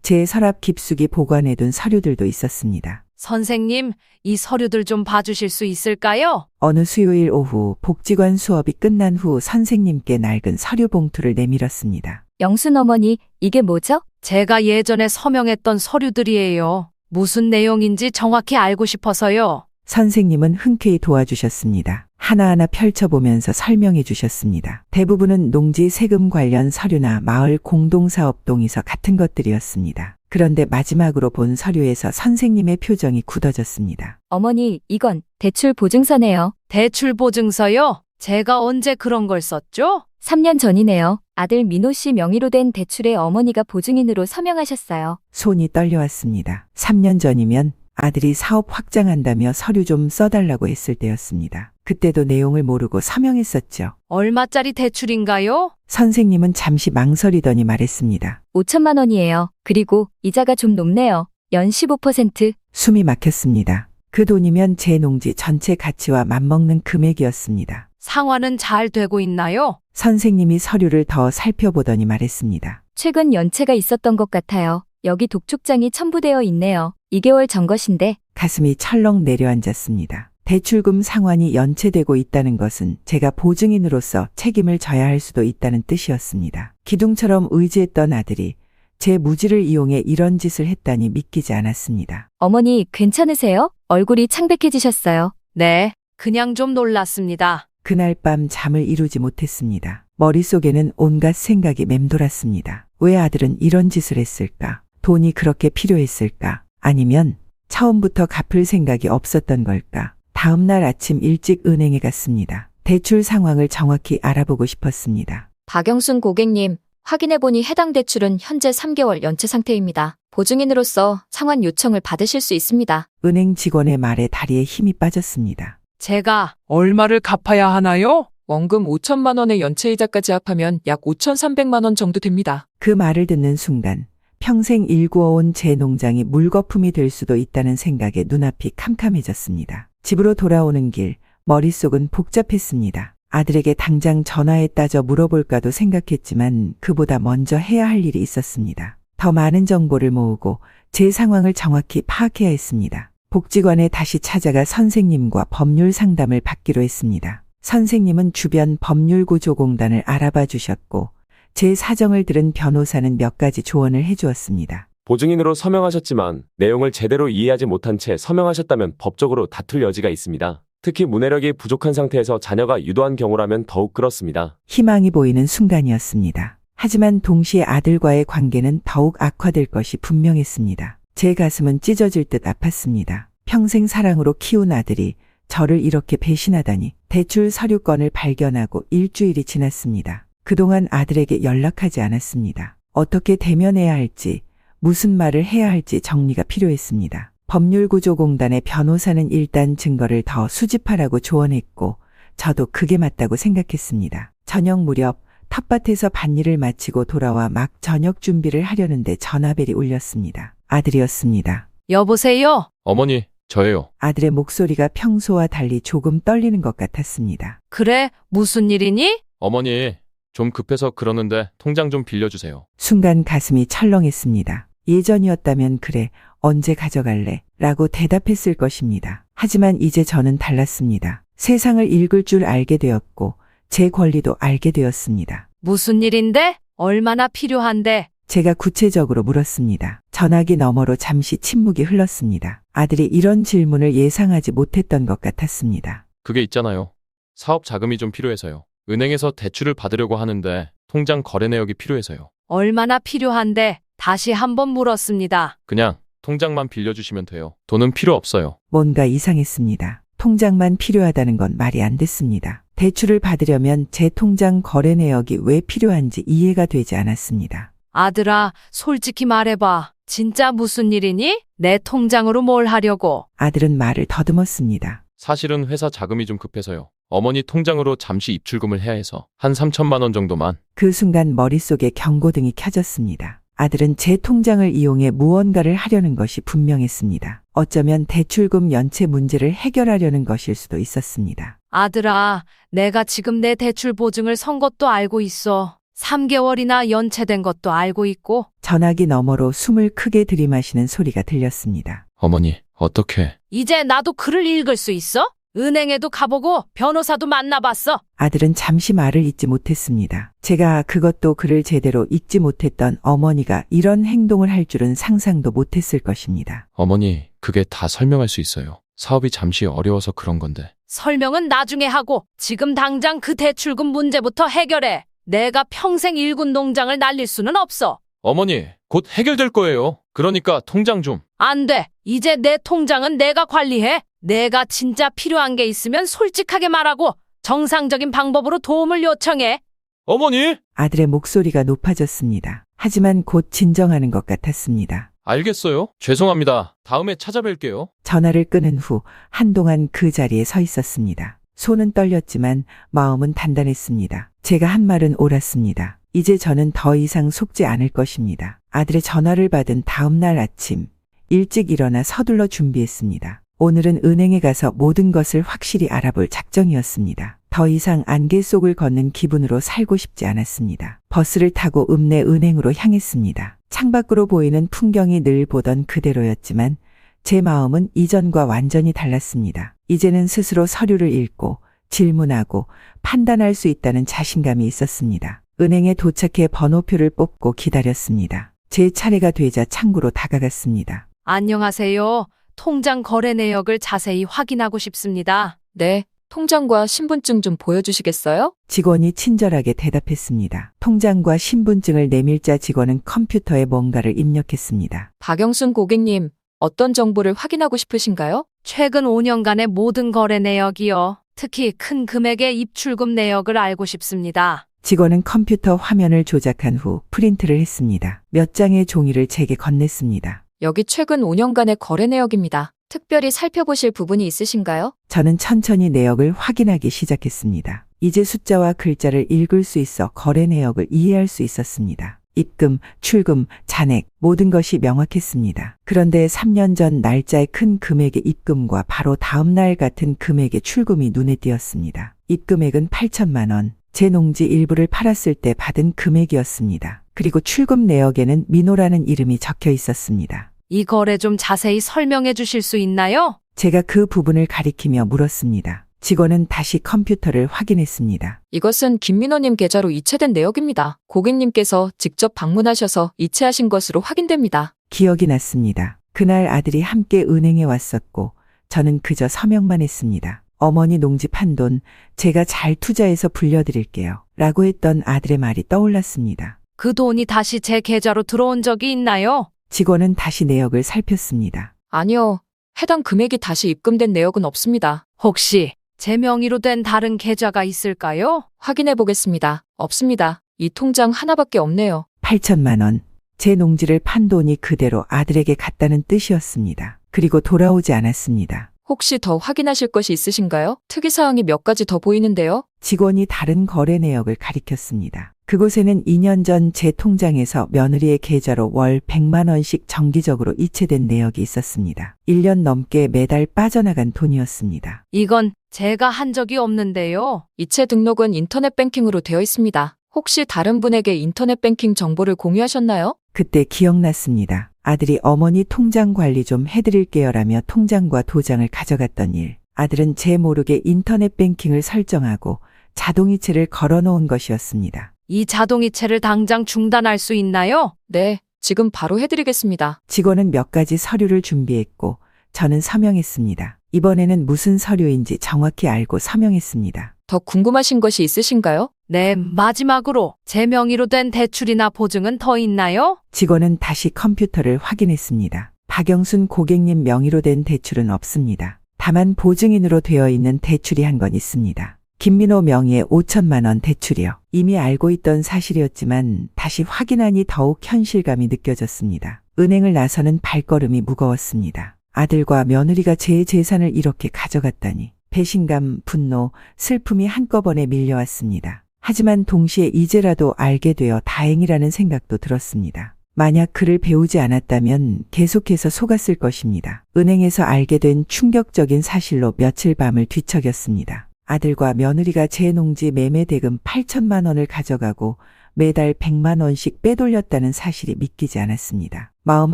제 서랍 깊숙이 보관해둔 서류들도 있었습니다. 선생님, 이 서류들 좀 봐주실 수 있을까요? 어느 수요일 오후 복지관 수업이 끝난 후 선생님께 낡은 서류 봉투를 내밀었습니다. 영순 어머니, 이게 뭐죠? 제가 예전에 서명했던 서류들이에요. 무슨 내용인지 정확히 알고 싶어서요. 선생님은 흔쾌히 도와주셨습니다. 하나하나 펼쳐보면서 설명해 주셨습니다. 대부분은 농지 세금 관련 서류나 마을 공동사업 동의서 같은 것들이었습니다. 그런데 마지막으로 본 서류에서 선생님의 표정이 굳어졌습니다. 어머니, 이건 대출 보증서네요. 대출 보증서요? 제가 언제 그런 걸 썼죠? 3년 전이네요. 아들 민호 씨 명의로 된 대출에 어머니가 보증인으로 서명하셨어요. 손이 떨려왔습니다. 3년 전이면 아들이 사업 확장한다며 서류 좀 써달라고 했을 때였습니다. 그때도 내용을 모르고 서명했었죠. 얼마짜리 대출인가요? 선생님은 잠시 망설이더니 말했습니다. 5천만 원이에요. 그리고 이자가 좀 높네요. 연 15%. 숨이 막혔습니다. 그 돈이면 제 농지 전체 가치와 맞먹는 금액이었습니다. 상환은 잘 되고 있나요? 선생님이 서류를 더 살펴보더니 말했습니다. 최근 연체가 있었던 것 같아요. 여기 독촉장이 첨부되어 있네요. 2개월 전 것인데. 가슴이 철렁 내려앉았습니다. 대출금 상환이 연체되고 있다는 것은 제가 보증인으로서 책임을 져야 할 수도 있다는 뜻이었습니다. 기둥처럼 의지했던 아들이 제 무지를 이용해 이런 짓을 했다니 믿기지 않았습니다. 어머니, 괜찮으세요? 얼굴이 창백해지셨어요. 네, 그냥 좀 놀랐습니다. 그날 밤 잠을 이루지 못했습니다. 머릿속에는 온갖 생각이 맴돌았습니다. 왜 아들은 이런 짓을 했을까? 돈이 그렇게 필요했을까? 아니면 처음부터 갚을 생각이 없었던 걸까? 다음 날 아침 일찍 은행에 갔습니다. 대출 상황을 정확히 알아보고 싶었습니다. 박영순 고객님, 확인해보니 해당 대출은 현재 3개월 연체 상태입니다. 보증인으로서 상환 요청을 받으실 수 있습니다. 은행 직원의 말에 다리에 힘이 빠졌습니다. 제가 얼마를 갚아야 하나요? 원금 5천만 원의 연체이자까지 합하면 약 5,300만 원 정도 됩니다. 그 말을 듣는 순간 평생 일구어온 제 농장이 물거품이 될 수도 있다는 생각에 눈앞이 캄캄해졌습니다. 집으로 돌아오는 길 머릿속은 복잡했습니다. 아들에게 당장 전화해 따져 물어볼까도 생각했지만 그보다 먼저 해야 할 일이 있었습니다. 더 많은 정보를 모으고 제 상황을 정확히 파악해야 했습니다. 복지관에 다시 찾아가 선생님과 법률 상담을 받기로 했습니다. 선생님은 주변 법률구조공단을 알아봐 주셨고 제 사정을 들은 변호사는 몇 가지 조언을 해주었습니다. 보증인으로 서명하셨지만 내용을 제대로 이해하지 못한 채 서명하셨다면 법적으로 다툴 여지가 있습니다. 특히 문해력이 부족한 상태에서 자녀가 유도한 경우라면 더욱 그렇습니다. 희망이 보이는 순간이었습니다. 하지만 동시에 아들과의 관계는 더욱 악화될 것이 분명했습니다. 제 가슴은 찢어질 듯 아팠습니다. 평생 사랑으로 키운 아들이 저를 이렇게 배신하다니. 대출 서류건을 발견하고 일주일이 지났습니다. 그동안 아들에게 연락하지 않았습니다. 어떻게 대면해야 할지, 무슨 말을 해야 할지 정리가 필요했습니다. 법률구조공단의 변호사는 일단 증거를 더 수집하라고 조언했고 저도 그게 맞다고 생각했습니다. 저녁 무렵 텃밭에서 밭일을 마치고 돌아와 막 저녁 준비를 하려는데 전화벨이 울렸습니다. 아들이었습니다. 여보세요? 어머니, 저예요. 아들의 목소리가 평소와 달리 조금 떨리는 것 같았습니다. 그래, 무슨 일이니? 어머니, 좀 급해서 그러는데 통장 좀 빌려주세요. 순간 가슴이 철렁했습니다. 예전이었다면 그래, 언제 가져갈래? 라고 대답했을 것입니다. 하지만 이제 저는 달랐습니다. 세상을 읽을 줄 알게 되었고 제 권리도 알게 되었습니다. 무슨 일인데? 얼마나 필요한데? 제가 구체적으로 물었습니다. 전화기 너머로 잠시 침묵이 흘렀습니다. 아들이 이런 질문을 예상하지 못했던 것 같았습니다. 그게 있잖아요. 사업 자금이 좀 필요해서요. 은행에서 대출을 받으려고 하는데 통장 거래 내역이 필요해서요. 얼마나 필요한데? 다시 한번 물었습니다. 그냥 통장만 빌려주시면 돼요. 돈은 필요 없어요. 뭔가 이상했습니다. 통장만 필요하다는 건 말이 안 됐습니다. 대출을 받으려면 제 통장 거래 내역이 왜 필요한지 이해가 되지 않았습니다. 아들아, 솔직히 말해봐. 진짜 무슨 일이니? 내 통장으로 뭘 하려고? 아들은 말을 더듬었습니다. 사실은 회사 자금이 좀 급해서요. 어머니 통장으로 잠시 입출금을 해야 해서 한 3천만 원 정도만. 그 순간 머릿속에 경고등이 켜졌습니다. 아들은 제 통장을 이용해 무언가를 하려는 것이 분명했습니다. 어쩌면 대출금 연체 문제를 해결하려는 것일 수도 있었습니다. 아들아, 내가 지금 내 대출 보증을 선 것도 알고 있어. 3개월이나 연체된 것도 알고 있고. 전화기 너머로 숨을 크게 들이마시는 소리가 들렸습니다. 어머니, 어떻게? 이제 나도 글을 읽을 수 있어? 은행에도 가보고 변호사도 만나봤어. 아들은 잠시 말을 잇지 못했습니다. 제가 그것도 글을 제대로 읽지 못했던 어머니가 이런 행동을 할 줄은 상상도 못했을 것입니다. 어머니, 그게 다 설명할 수 있어요. 사업이 잠시 어려워서 그런 건데. 설명은 나중에 하고 지금 당장 그 대출금 문제부터 해결해. 내가 평생 일군 농장을 날릴 수는 없어. 어머니, 곧 해결될 거예요. 그러니까 통장 좀. 안 돼. 이제 내 통장은 내가 관리해. 내가 진짜 필요한 게 있으면 솔직하게 말하고 정상적인 방법으로 도움을 요청해. 어머니! 아들의 목소리가 높아졌습니다. 하지만 곧 진정하는 것 같았습니다. 알겠어요. 죄송합니다. 다음에 찾아뵐게요. 전화를 끊은 후 한동안 그 자리에 서 있었습니다. 손은 떨렸지만 마음은 단단했습니다. 제가 한 말은 옳았습니다. 이제 저는 더 이상 속지 않을 것입니다. 아들의 전화를 받은 다음 날 아침, 일찍 일어나 서둘러 준비했습니다. 오늘은 은행에 가서 모든 것을 확실히 알아볼 작정이었습니다. 더 이상 안개 속을 걷는 기분으로 살고 싶지 않았습니다. 버스를 타고 읍내 은행으로 향했습니다. 창밖으로 보이는 풍경이 늘 보던 그대로였지만 제 마음은 이전과 완전히 달랐습니다. 이제는 스스로 서류를 읽고 질문하고 판단할 수 있다는 자신감이 있었습니다. 은행에 도착해 번호표를 뽑고 기다렸습니다. 제 차례가 되자 창구로 다가갔습니다. 안녕하세요. 통장 거래 내역을 자세히 확인하고 싶습니다. 네, 통장과 신분증 좀 보여주시겠어요? 직원이 친절하게 대답했습니다. 통장과 신분증을 내밀자 직원은 컴퓨터에 뭔가를 입력했습니다. 박영순 고객님, 어떤 정보를 확인하고 싶으신가요? 최근 5년간의 모든 거래 내역이요. 특히 큰 금액의 입출금 내역을 알고 싶습니다. 직원은 컴퓨터 화면을 조작한 후 프린트를 했습니다. 몇 장의 종이를 제게 건넸습니다. 여기 최근 5년간의 거래 내역입니다. 특별히 살펴보실 부분이 있으신가요? 저는 천천히 내역을 확인하기 시작했습니다. 이제 숫자와 글자를 읽을 수 있어 거래 내역을 이해할 수 있었습니다. 입금, 출금, 잔액 모든 것이 명확했습니다. 그런데 3년 전 날짜의 큰 금액의 입금과 바로 다음 날 같은 금액의 출금이 눈에 띄었습니다. 입금액은 8천만 원, 제 농지 일부를 팔았을 때 받은 금액이었습니다. 그리고 출금 내역에는 민호라는 이름이 적혀 있었습니다. 이 거래 좀 자세히 설명해 주실 수 있나요? 제가 그 부분을 가리키며 물었습니다. 직원은 다시 컴퓨터를 확인했습니다. 이것은 김민호님 계좌로 이체된 내역입니다. 고객님께서 직접 방문하셔서 이체하신 것으로 확인됩니다. 기억이 났습니다. 그날 아들이 함께 은행에 왔었고 저는 그저 서명만 했습니다. 어머니 농지 판 돈 제가 잘 투자해서 불려드릴게요. 라고 했던 아들의 말이 떠올랐습니다. 그 돈이 다시 제 계좌로 들어온 적이 있나요? 직원은 다시 내역을 살폈습니다. 아니요. 해당 금액이 다시 입금된 내역은 없습니다. 혹시 제 명의로 된 다른 계좌가 있을까요? 확인해 보겠습니다. 없습니다. 이 통장 하나밖에 없네요. 8천만 원. 제 농지를 판 돈이 그대로 아들에게 갔다는 뜻이었습니다. 그리고 돌아오지 않았습니다. 혹시 더 확인하실 것이 있으신가요? 특이사항이 몇 가지 더 보이는데요. 직원이 다른 거래 내역을 가리켰습니다. 그곳에는 2년 전 제 통장에서 며느리의 계좌로 월 100만 원씩 정기적으로 이체된 내역이 있었습니다. 1년 넘게 매달 빠져나간 돈이었습니다. 이건 제가 한 적이 없는데요. 이체 등록은 인터넷 뱅킹으로 되어 있습니다. 혹시 다른 분에게 인터넷 뱅킹 정보를 공유하셨나요? 그때 기억났습니다. 아들이 어머니 통장 관리 좀 해드릴게요라며 통장과 도장을 가져갔던 일. 아들은 제 모르게 인터넷 뱅킹을 설정하고 자동이체를 걸어놓은 것이었습니다. 이 자동이체를 당장 중단할 수 있나요? 네, 지금 바로 해드리겠습니다. 직원은 몇 가지 서류를 준비했고 저는 서명했습니다. 이번에는 무슨 서류인지 정확히 알고 서명했습니다. 더 궁금하신 것이 있으신가요? 네, 마지막으로 제 명의로 된 대출이나 보증은 더 있나요? 직원은 다시 컴퓨터를 확인했습니다. 박영순 고객님 명의로 된 대출은 없습니다. 다만 보증인으로 되어 있는 대출이 한 건 있습니다. 김민호 명의의 5천만 원 대출이요. 이미 알고 있던 사실이었지만 다시 확인하니 더욱 현실감이 느껴졌습니다. 은행을 나서는 발걸음이 무거웠습니다. 아들과 며느리가 제 재산을 이렇게 가져갔다니. 배신감, 분노, 슬픔이 한꺼번에 밀려왔습니다. 하지만 동시에 이제라도 알게 되어 다행이라는 생각도 들었습니다. 만약 그를 배우지 않았다면 계속해서 속았을 것입니다. 은행에서 알게 된 충격적인 사실로 며칠 밤을 뒤척였습니다. 아들과 며느리가 제 농지 매매 대금 8천만 원을 가져가고 매달 100만 원씩 빼돌렸다는 사실이 믿기지 않았습니다. 마음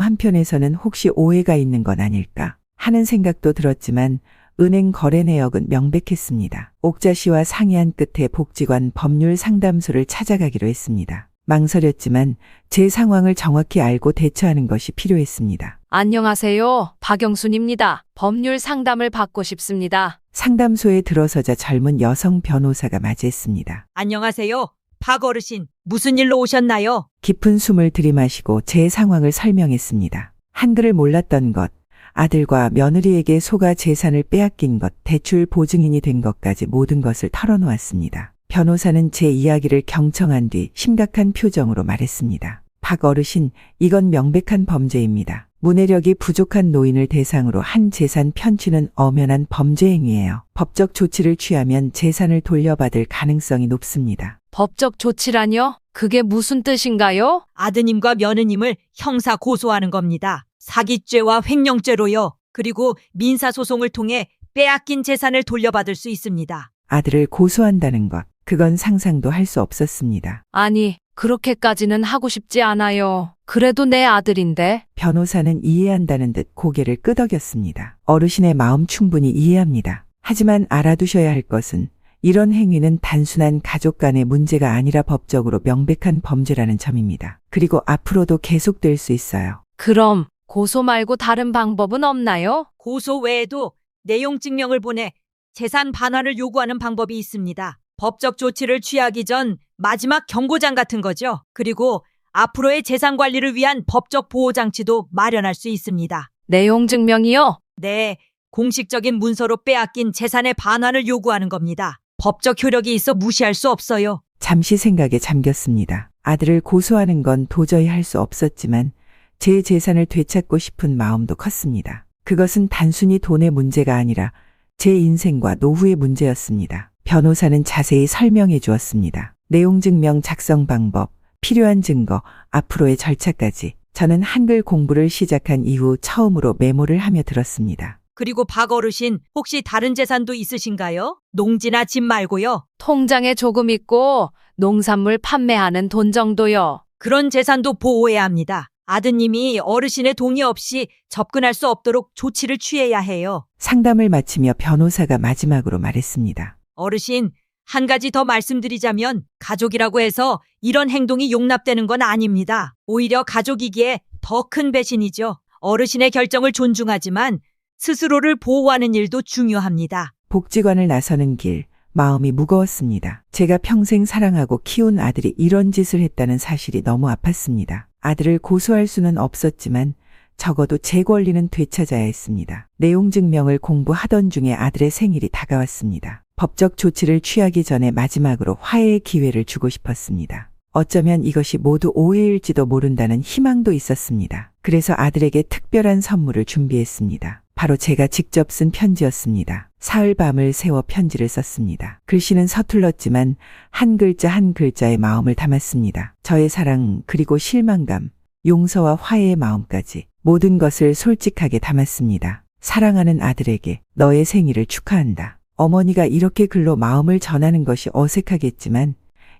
한편에서는 혹시 오해가 있는 건 아닐까 하는 생각도 들었지만 은행 거래 내역은 명백했습니다. 옥자씨와 상의한 끝에 복지관 법률 상담소를 찾아가기로 했습니다. 망설였지만 제 상황을 정확히 알고 대처하는 것이 필요했습니다. 안녕하세요. 박영순입니다. 법률 상담을 받고 싶습니다. 상담소에 들어서자 젊은 여성 변호사가 맞이했습니다. 안녕하세요. 박 어르신, 무슨 일로 오셨나요? 깊은 숨을 들이마시고 제 상황을 설명했습니다. 한글을 몰랐던 것, 아들과 며느리에게 속아 재산을 빼앗긴 것, 대출 보증인이 된 것까지 모든 것을 털어놓았습니다. 변호사는 제 이야기를 경청한 뒤 심각한 표정으로 말했습니다. 박 어르신, 이건 명백한 범죄입니다. 문해력이 부족한 노인을 대상으로 한 재산 편취는 엄연한 범죄 행위예요. 법적 조치를 취하면 재산을 돌려받을 가능성이 높습니다. 법적 조치라뇨? 그게 무슨 뜻인가요? 아드님과 며느님을 형사 고소하는 겁니다. 사기죄와 횡령죄로요. 그리고 민사소송을 통해 빼앗긴 재산을 돌려받을 수 있습니다. 아들을 고소한다는 것, 그건 상상도 할 수 없었습니다. 아니, 그렇게까지는 하고 싶지 않아요. 그래도 내 아들인데. 변호사는 이해한다는 듯 고개를 끄덕였습니다. 어르신의 마음 충분히 이해합니다. 하지만 알아두셔야 할 것은 이런 행위는 단순한 가족 간의 문제가 아니라 법적으로 명백한 범죄라는 점입니다. 그리고 앞으로도 계속될 수 있어요. 그럼 고소 말고 다른 방법은 없나요? 고소 외에도 내용 증명을 보내 재산 반환을 요구하는 방법이 있습니다. 법적 조치를 취하기 전 마지막 경고장 같은 거죠. 그리고 앞으로의 재산 관리를 위한 법적 보호 장치도 마련할 수 있습니다. 내용 증명이요? 네, 공식적인 문서로 빼앗긴 재산의 반환을 요구하는 겁니다. 법적 효력이 있어 무시할 수 없어요. 잠시 생각에 잠겼습니다. 아들을 고소하는 건 도저히 할 수 없었지만 제 재산을 되찾고 싶은 마음도 컸습니다. 그것은 단순히 돈의 문제가 아니라 제 인생과 노후의 문제였습니다. 변호사는 자세히 설명해 주었습니다. 내용 증명 작성 방법, 필요한 증거, 앞으로의 절차까지. 저는 한글 공부를 시작한 이후 처음으로 메모를 하며 들었습니다. 그리고 박 어르신, 혹시 다른 재산도 있으신가요? 농지나 집 말고요. 통장에 조금 있고 농산물 판매하는 돈 정도요. 그런 재산도 보호해야 합니다. 아드님이 어르신의 동의 없이 접근할 수 없도록 조치를 취해야 해요. 상담을 마치며 변호사가 마지막으로 말했습니다. 어르신, 한 가지 더 말씀드리자면 가족이라고 해서 이런 행동이 용납되는 건 아닙니다. 오히려 가족이기에 더 큰 배신이죠. 어르신의 결정을 존중하지만 스스로를 보호하는 일도 중요합니다. 복지관을 나서는 길, 마음이 무거웠습니다. 제가 평생 사랑하고 키운 아들이 이런 짓을 했다는 사실이 너무 아팠습니다. 아들을 고소할 수는 없었지만 적어도 제 권리는 되찾아야 했습니다. 내용 증명을 공부하던 중에 아들의 생일이 다가왔습니다. 법적 조치를 취하기 전에 마지막으로 화해의 기회를 주고 싶었습니다. 어쩌면 이것이 모두 오해일지도 모른다는 희망도 있었습니다. 그래서 아들에게 특별한 선물을 준비했습니다. 바로 제가 직접 쓴 편지였습니다. 사흘 밤을 새워 편지를 썼습니다. 글씨는 서툴렀지만 한 글자 한 글자의 마음을 담았습니다. 저의 사랑 그리고 실망감, 용서와 화해의 마음까지 모든 것을 솔직하게 담았습니다. 사랑하는 아들에게 너의 생일을 축하한다. 어머니가 이렇게 글로 마음을 전하는 것이 어색하겠지만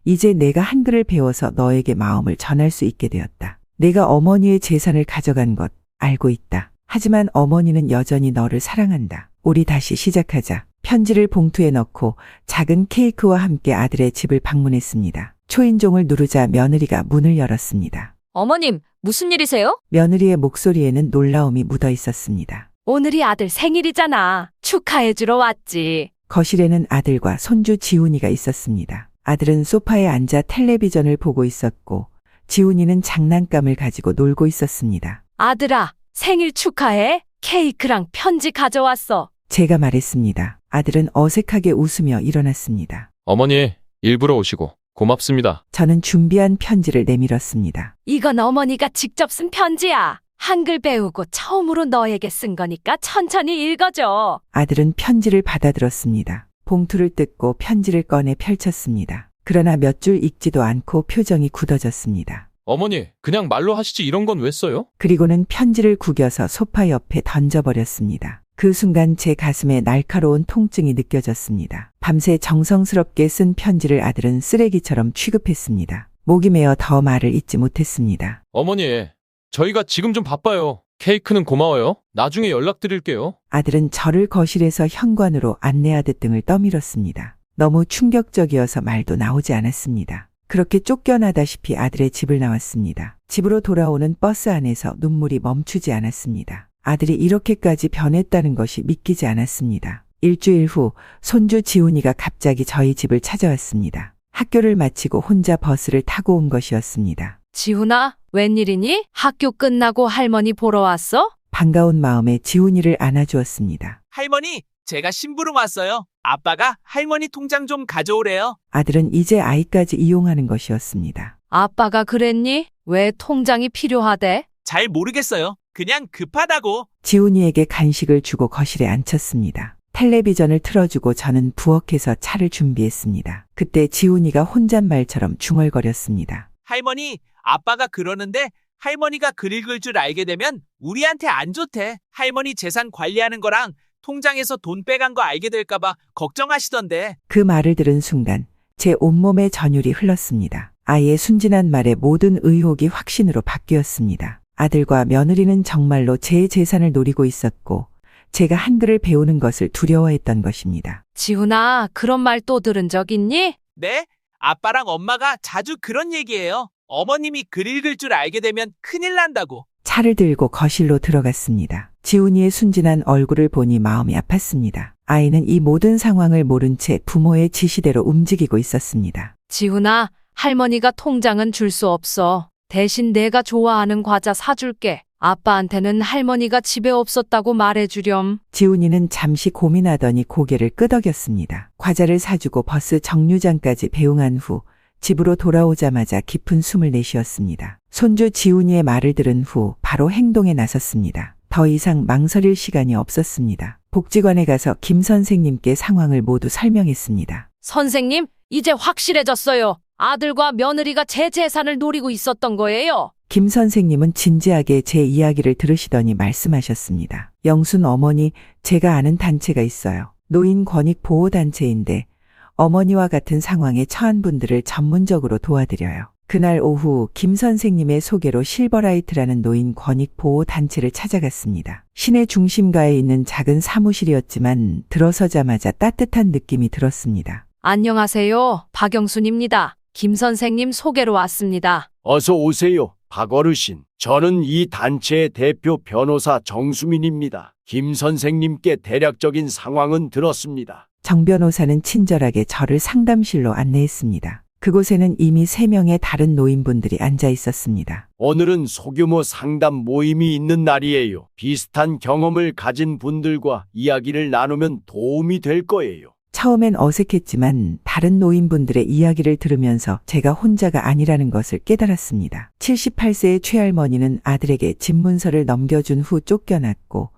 이제 내가 한글을 배워서 너에게 마음을 전할 수 있게 되었다. 내가 어머니의 재산을 가져간 것 알고 있다. 하지만 어머니는 여전히 너를 사랑한다. 우리 다시 시작하자. 편지를 봉투에 넣고 작은 케이크와 함께 아들의 집을 방문했습니다. 초인종을 누르자 며느리가 문을 열었습니다. 어머님, 무슨 일이세요? 며느리의 목소리에는 놀라움이 묻어 있었습니다. 오늘이 아들 생일이잖아. 축하해주러 왔지. 거실에는 아들과 손주 지훈이가 있었습니다. 아들은 소파에 앉아 텔레비전을 보고 있었고 지훈이는 장난감을 가지고 놀고 있었습니다. 아들아, 생일 축하해. 케이크랑 편지 가져왔어. 제가 말했습니다. 아들은 어색하게 웃으며 일어났습니다. 어머니, 일부러 오시고 고맙습니다. 저는 준비한 편지를 내밀었습니다. 이건 어머니가 직접 쓴 편지야. 한글 배우고 처음으로 너에게 쓴 거니까 천천히 읽어줘. 아들은 편지를 받아들었습니다. 봉투를 뜯고 편지를 꺼내 펼쳤습니다. 그러나 몇 줄 읽지도 않고 표정이 굳어졌습니다. 어머니, 그냥 말로 하시지 이런 건 왜 써요? 그리고는 편지를 구겨서 소파 옆에 던져버렸습니다. 그 순간 제 가슴에 날카로운 통증이 느껴졌습니다. 밤새 정성스럽게 쓴 편지를 아들은 쓰레기처럼 취급했습니다. 목이 메어 더 말을 잇지 못했습니다. 어머니, 저희가 지금 좀 바빠요. 케이크는 고마워요. 나중에 연락드릴게요. 아들은 저를 거실에서 현관으로 안내하듯 등을 떠밀었습니다. 너무 충격적이어서 말도 나오지 않았습니다. 그렇게 쫓겨나다시피 아들의 집을 나왔습니다. 집으로 돌아오는 버스 안에서 눈물이 멈추지 않았습니다. 아들이 이렇게까지 변했다는 것이 믿기지 않았습니다. 일주일 후 손주 지훈이가 갑자기 저희 집을 찾아왔습니다. 학교를 마치고 혼자 버스를 타고 온 것이었습니다. 지훈아, 웬일이니? 학교 끝나고 할머니 보러 왔어? 반가운 마음에 지훈이를 안아주었습니다. 할머니, 제가 심부름 왔어요. 아빠가 할머니 통장 좀 가져오래요. 아들은 이제 아이까지 이용하는 것이었습니다. 아빠가 그랬니? 왜 통장이 필요하대? 잘 모르겠어요. 그냥 급하다고. 지훈이에게 간식을 주고 거실에 앉혔습니다. 텔레비전을 틀어주고 저는 부엌에서 차를 준비했습니다. 그때 지훈이가 혼잣말처럼 중얼거렸습니다. 할머니, 아빠가 그러는데 할머니가 글 읽을 줄 알게 되면 우리한테 안 좋대. 할머니 재산 관리하는 거랑 통장에서 돈 빼간 거 알게 될까봐 걱정하시던데. 그 말을 들은 순간 제 온몸에 전율이 흘렀습니다. 아이의 순진한 말에 모든 의혹이 확신으로 바뀌었습니다. 아들과 며느리는 정말로 제 재산을 노리고 있었고 제가 한글을 배우는 것을 두려워했던 것입니다. 지훈아, 그런 말 또 들은 적 있니? 네? 아빠랑 엄마가 자주 그런 얘기해요. 어머님이 글 읽을 줄 알게 되면 큰일 난다고. 차를 들고 거실로 들어갔습니다. 지훈이의 순진한 얼굴을 보니 마음이 아팠습니다. 아이는 이 모든 상황을 모른 채 부모의 지시대로 움직이고 있었습니다. 지훈아, 할머니가 통장은 줄 수 없어. 대신 내가 좋아하는 과자 사줄게. 아빠한테는 할머니가 집에 없었다고 말해주렴. 지훈이는 잠시 고민하더니 고개를 끄덕였습니다. 과자를 사주고 버스 정류장까지 배웅한 후 집으로 돌아오자마자 깊은 숨을 내쉬었습니다. 손주 지훈이의 말을 들은 후 바로 행동에 나섰습니다. 더 이상 망설일 시간이 없었습니다. 복지관에 가서 김 선생님께 상황을 모두 설명했습니다. 선생님, 이제 확실해졌어요. 아들과 며느리가 제 재산을 노리고 있었던 거예요. 김 선생님은 진지하게 제 이야기를 들으시더니 말씀하셨습니다. 영순 어머니, 제가 아는 단체가 있어요. 노인 권익 보호 단체인데 어머니와 같은 상황에 처한 분들을 전문적으로 도와드려요. 그날 오후 김 선생님의 소개로 실버라이트라는 노인 권익 보호 단체를 찾아갔습니다. 시내 중심가에 있는 작은 사무실이었지만 들어서자마자 따뜻한 느낌이 들었습니다. 안녕하세요. 박영순입니다. 김 선생님 소개로 왔습니다. 어서 오세요, 박 어르신. 저는 이 단체의 대표 변호사 정수민입니다. 김 선생님께 대략적인 상황은 들었습니다. 정 변호사는 친절하게 저를 상담실로 안내했습니다. 그곳에는 이미 3명의 다른 노인분들이 앉아 있었습니다. 오늘은 소규모 상담 모임이 있는 날이에요. 비슷한 경험을 가진 분들과 이야기를 나누면 도움이 될 거예요. 처음엔 어색했지만 다른 노인분들의 이야기를 들으면서 제가 혼자가 아니라는 것을 깨달았습니다. 78세의 최할머니는 아들에게 집 문서를 넘겨준 후 쫓겨났고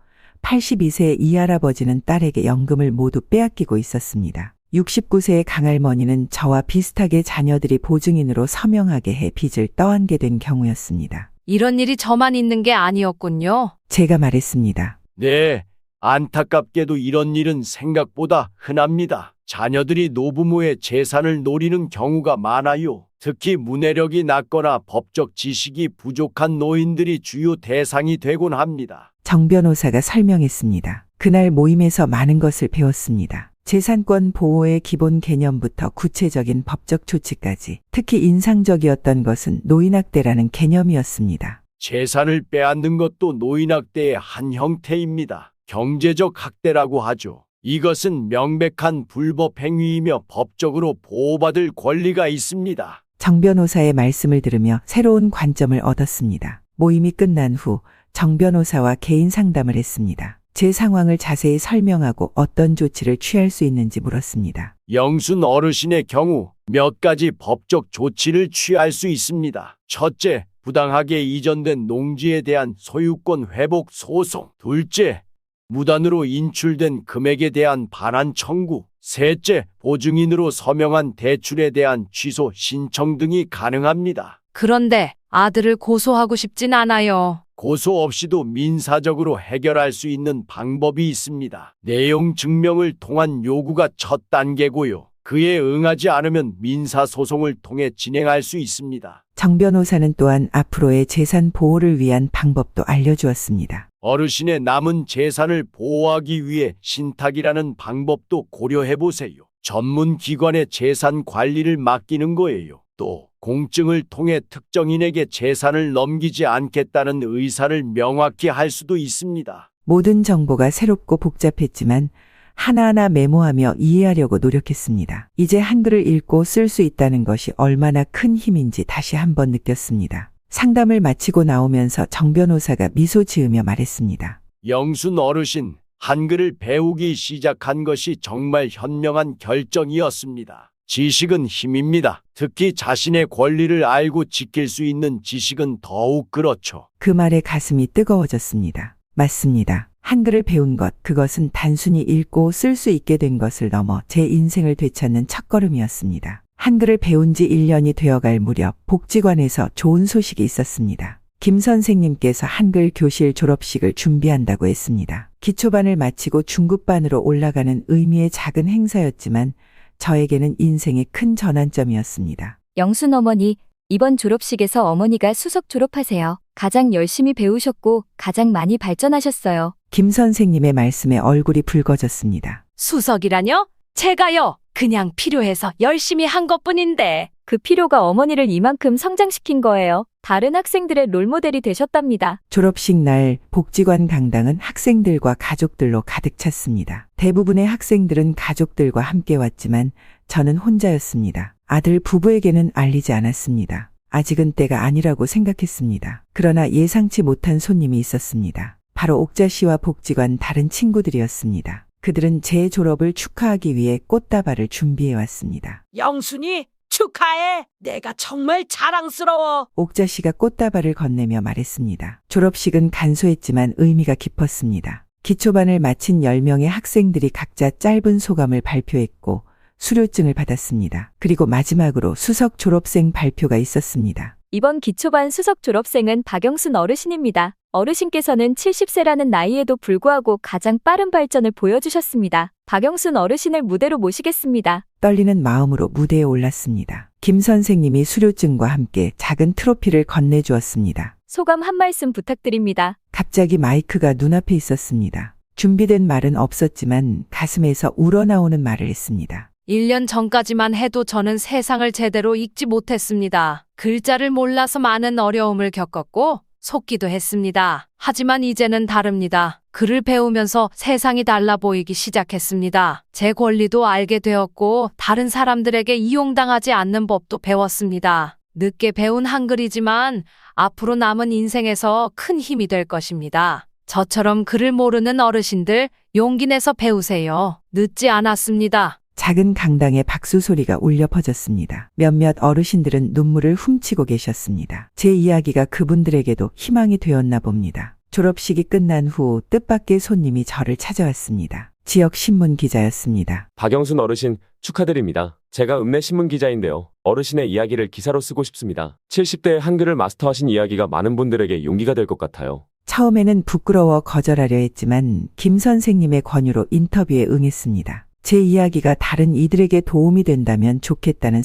82세의 이할아버지는 딸에게 연금을 모두 빼앗기고 있었습니다. 69세의 강할머니는 저와 비슷하게 자녀들이 보증인으로 서명하게 해 빚을 떠안게 된 경우였습니다. 이런 일이 저만 있는 게 아니었군요. 제가 말했습니다. 네, 안타깝게도 이런 일은 생각보다 흔합니다. 자녀들이 노부모의 재산을 노리는 경우가 많아요. 특히 문해력이 낮거나 법적 지식이 부족한 노인들이 주요 대상이 되곤 합니다. 정 변호사가 설명했습니다. 그날 모임에서 많은 것을 배웠습니다. 재산권 보호의 기본 개념부터 구체적인 법적 조치까지, 특히 인상적이었던 것은 노인학대라는 개념이었습니다. 재산을 빼앗는 것도 노인학대의 한 형태입니다. 경제적 학대라고 하죠. 이것은 명백한 불법 행위이며 법적으로 보호받을 권리가 있습니다. 정 변호사의 말씀을 들으며 새로운 관점을 얻었습니다. 모임이 끝난 후 정 변호사와 개인 상담을 했습니다. 제 상황을 자세히 설명하고 어떤 조치를 취할 수 있는지 물었습니다. 영순 어르신의 경우 몇 가지 법적 조치를 취할 수 있습니다. 첫째, 부당하게 이전된 농지에 대한 소유권 회복 소송. 둘째, 무단으로 인출된 금액에 대한 반환 청구. 셋째, 보증인으로 서명한 대출에 대한 취소 신청 등이 가능합니다. 그런데 아들을 고소하고 싶진 않아요. 고소 없이도 민사적으로 해결할 수 있는 방법이 있습니다. 내용 증명을 통한 요구가 첫 단계고요. 그에 응하지 않으면 민사소송을 통해 진행할 수 있습니다. 정 변호사는 또한 앞으로의 재산 보호를 위한 방법도 알려주었습니다. 어르신의 남은 재산을 보호하기 위해 신탁이라는 방법도 고려해보세요. 전문 기관에 재산 관리를 맡기는 거예요. 또 공증을 통해 특정인에게 재산을 넘기지 않겠다는 의사를 명확히 할 수도 있습니다. 모든 정보가 새롭고 복잡했지만 하나하나 메모하며 이해하려고 노력했습니다. 이제 한글을 읽고 쓸 수 있다는 것이 얼마나 큰 힘인지 다시 한번 느꼈습니다. 상담을 마치고 나오면서 정 변호사가 미소 지으며 말했습니다. 영순 어르신, 한글을 배우기 시작한 것이 정말 현명한 결정이었습니다. 지식은 힘입니다. 특히 자신의 권리를 알고 지킬 수 있는 지식은 더욱 그렇죠. 그 말에 가슴이 뜨거워졌습니다. 맞습니다. 한글을 배운 것, 그것은 단순히 읽고 쓸 수 있게 된 것을 넘어 제 인생을 되찾는 첫걸음이었습니다. 한글을 배운 지 1년이 되어갈 무렵 복지관에서 좋은 소식이 있었습니다. 김 선생님께서 한글 교실 졸업식을 준비한다고 했습니다. 기초반을 마치고 중급반으로 올라가는 의미의 작은 행사였지만 저에게는 인생의 큰 전환점이었습니다. 영순 어머니, 이번 졸업식에서 어머니가 수석 졸업하세요. 가장 열심히 배우셨고 가장 많이 발전하셨어요. 김 선생님의 말씀에 얼굴이 붉어졌습니다. 수석이라뇨? 제가요. 그냥 필요해서 열심히 한 것뿐인데. 그 필요가 어머니를 이만큼 성장시킨 거예요. 다른 학생들의 롤모델이 되셨답니다. 졸업식 날 복지관 강당은 학생들과 가족들로 가득 찼습니다. 대부분의 학생들은 가족들과 함께 왔지만 저는 혼자였습니다. 아들 부부에게는 알리지 않았습니다. 아직은 때가 아니라고 생각했습니다. 그러나 예상치 못한 손님이 있었습니다. 바로 옥자 씨와 복지관 다른 친구들이었습니다. 그들은 제 졸업을 축하하기 위해 꽃다발을 준비해 왔습니다. 영순이 축하해. 내가 정말 자랑스러워. 옥자 씨가 꽃다발을 건네며 말했습니다. 졸업식은 간소했지만 의미가 깊었습니다. 기초반을 마친 10명의 학생들이 각자 짧은 소감을 발표했고 수료증을 받았습니다. 그리고 마지막으로 수석 졸업생 발표가 있었습니다. 이번 기초반 수석 졸업생은 박영순 어르신입니다. 어르신께서는 70세라는 나이에도 불구하고 가장 빠른 발전을 보여주셨습니다. 박영순 어르신을 무대로 모시겠습니다. 떨리는 마음으로 무대에 올랐습니다. 김 선생님이 수료증과 함께 작은 트로피를 건네주었습니다. 소감 한 말씀 부탁드립니다. 갑자기 마이크가 눈앞에 있었습니다. 준비된 말은 없었지만 가슴에서 우러나오는 말을 했습니다. 1년 전까지만 해도 저는 세상을 제대로 읽지 못했습니다. 글자를 몰라서 많은 어려움을 겪었고 속기도 했습니다. 하지만 이제는 다릅니다. 글을 배우면서 세상이 달라 보이기 시작했습니다. 제 권리도 알게 되었고 다른 사람들에게 이용당하지 않는 법도 배웠습니다. 늦게 배운 한글이지만 앞으로 남은 인생에서 큰 힘이 될 것입니다. 저처럼 글을 모르는 어르신들 용기 내서 배우세요. 늦지 않았습니다. 작은 강당에 박수 소리가 울려 퍼졌습니다. 몇몇 어르신들은 눈물을 훔치고 계셨습니다. 제 이야기가 그분들에게도 희망이 되었나 봅니다. 졸업식이 끝난 후 뜻밖의 손님이 저를 찾아왔습니다. 지역 신문 기자였습니다. 박영순 어르신 축하드립니다. 제가 읍내신문 기자인데요. 어르신의 이야기를 기사로 쓰고 싶습니다. 70대에 한글을 마스터하신 이야기가 많은 분들에게 용기가 될 것 같아요. 처음에는 부끄러워 거절하려 했지만 김 선생님의 권유로 인터뷰에 응했습니다. 제 이야기가 다른 이들에게 도움이 된다면 좋겠다는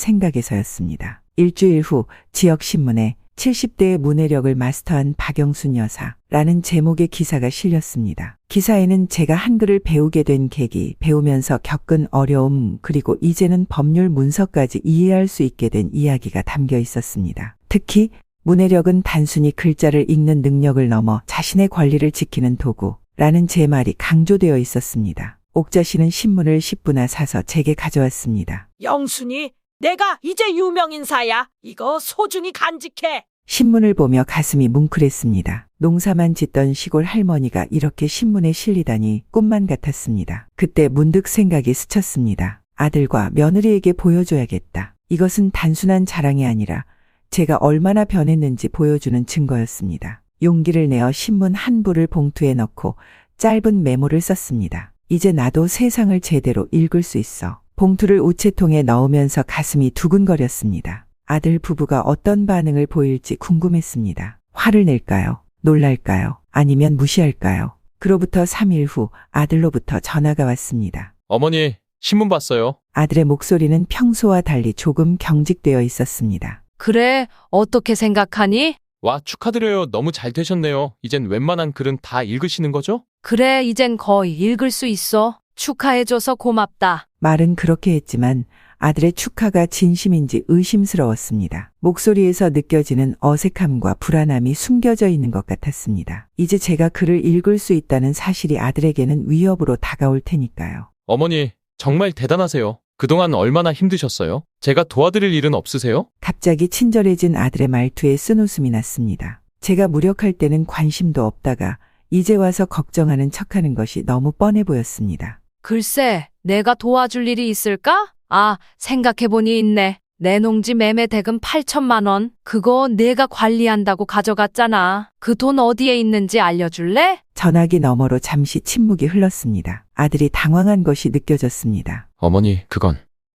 생각에서였습니다. 일주일 후 지역신문에 70대의 문해력을 마스터한 박영순 여사라는 제목의 기사가 실렸습니다. 기사에는 제가 한글을 배우게 된 계기, 배우면서 겪은 어려움, 그리고 이제는 법률 문서까지 이해할 수 있게 된 이야기가 담겨 있었습니다. 특히 문해력은 단순히 글자를 읽는 능력을 넘어 자신의 권리를 지키는 도구라는 제 말이 강조되어 있었습니다. 옥자 씨는 신문을 10부나 사서 제게 가져왔습니다. 영순이, 내가 이제 유명인사야. 이거 소중히 간직해. 신문을 보며 가슴이 뭉클했습니다. 농사만 짓던 시골 할머니가 이렇게 신문에 실리다니 꿈만 같았습니다. 그때 문득 생각이 스쳤습니다. 아들과 며느리에게 보여줘야겠다. 이것은 단순한 자랑이 아니라 제가 얼마나 변했는지 보여주는 증거였습니다. 용기를 내어 신문 한 부를 봉투에 넣고 짧은 메모를 썼습니다. 이제 나도 세상을 제대로 읽을 수 있어. 봉투를 우체통에 넣으면서 가슴이 두근거렸습니다. 아들 부부가 어떤 반응을 보일지 궁금했습니다. 화를 낼까요? 놀랄까요? 아니면 무시할까요? 그로부터 3일 후 아들로부터 전화가 왔습니다. 어머니, 신문 봤어요. 아들의 목소리는 평소와 달리 조금 경직되어 있었습니다. 그래, 어떻게 생각하니? 와, 축하드려요. 너무 잘 되셨네요. 이젠 웬만한 글은 다 읽으시는 거죠? 그래, 이젠 거의 읽을 수 있어. 축하해줘서 고맙다. 말은 그렇게 했지만 아들의 축하가 진심인지 의심스러웠습니다. 목소리에서 느껴지는 어색함과 불안함이 숨겨져 있는 것 같았습니다. 이제 제가 글을 읽을 수 있다는 사실이 아들에게는 위협으로 다가올 테니까요. 어머니, 정말 대단하세요. 그동안 얼마나 힘드셨어요? 제가 도와드릴 일은 없으세요? 갑자기 친절해진 아들의 말투에 쓴웃음이 났습니다. 제가 무력할 때는 관심도 없다가 이제 와서 걱정하는 척하는 것이 너무 뻔해 보였습니다. 글쎄, 내가 도와줄 일이 있을까? 아, 생각해보니 있네. 내 농지 매매 대금 8천만 원. 그거 내가 관리한다고 가져갔잖아. 그 돈 어디에 있는지 알려줄래? 전화기 너머로 잠시 침묵이 흘렀습니다. 아들이 당황한 것이 느껴졌습니다. 어머니, 그건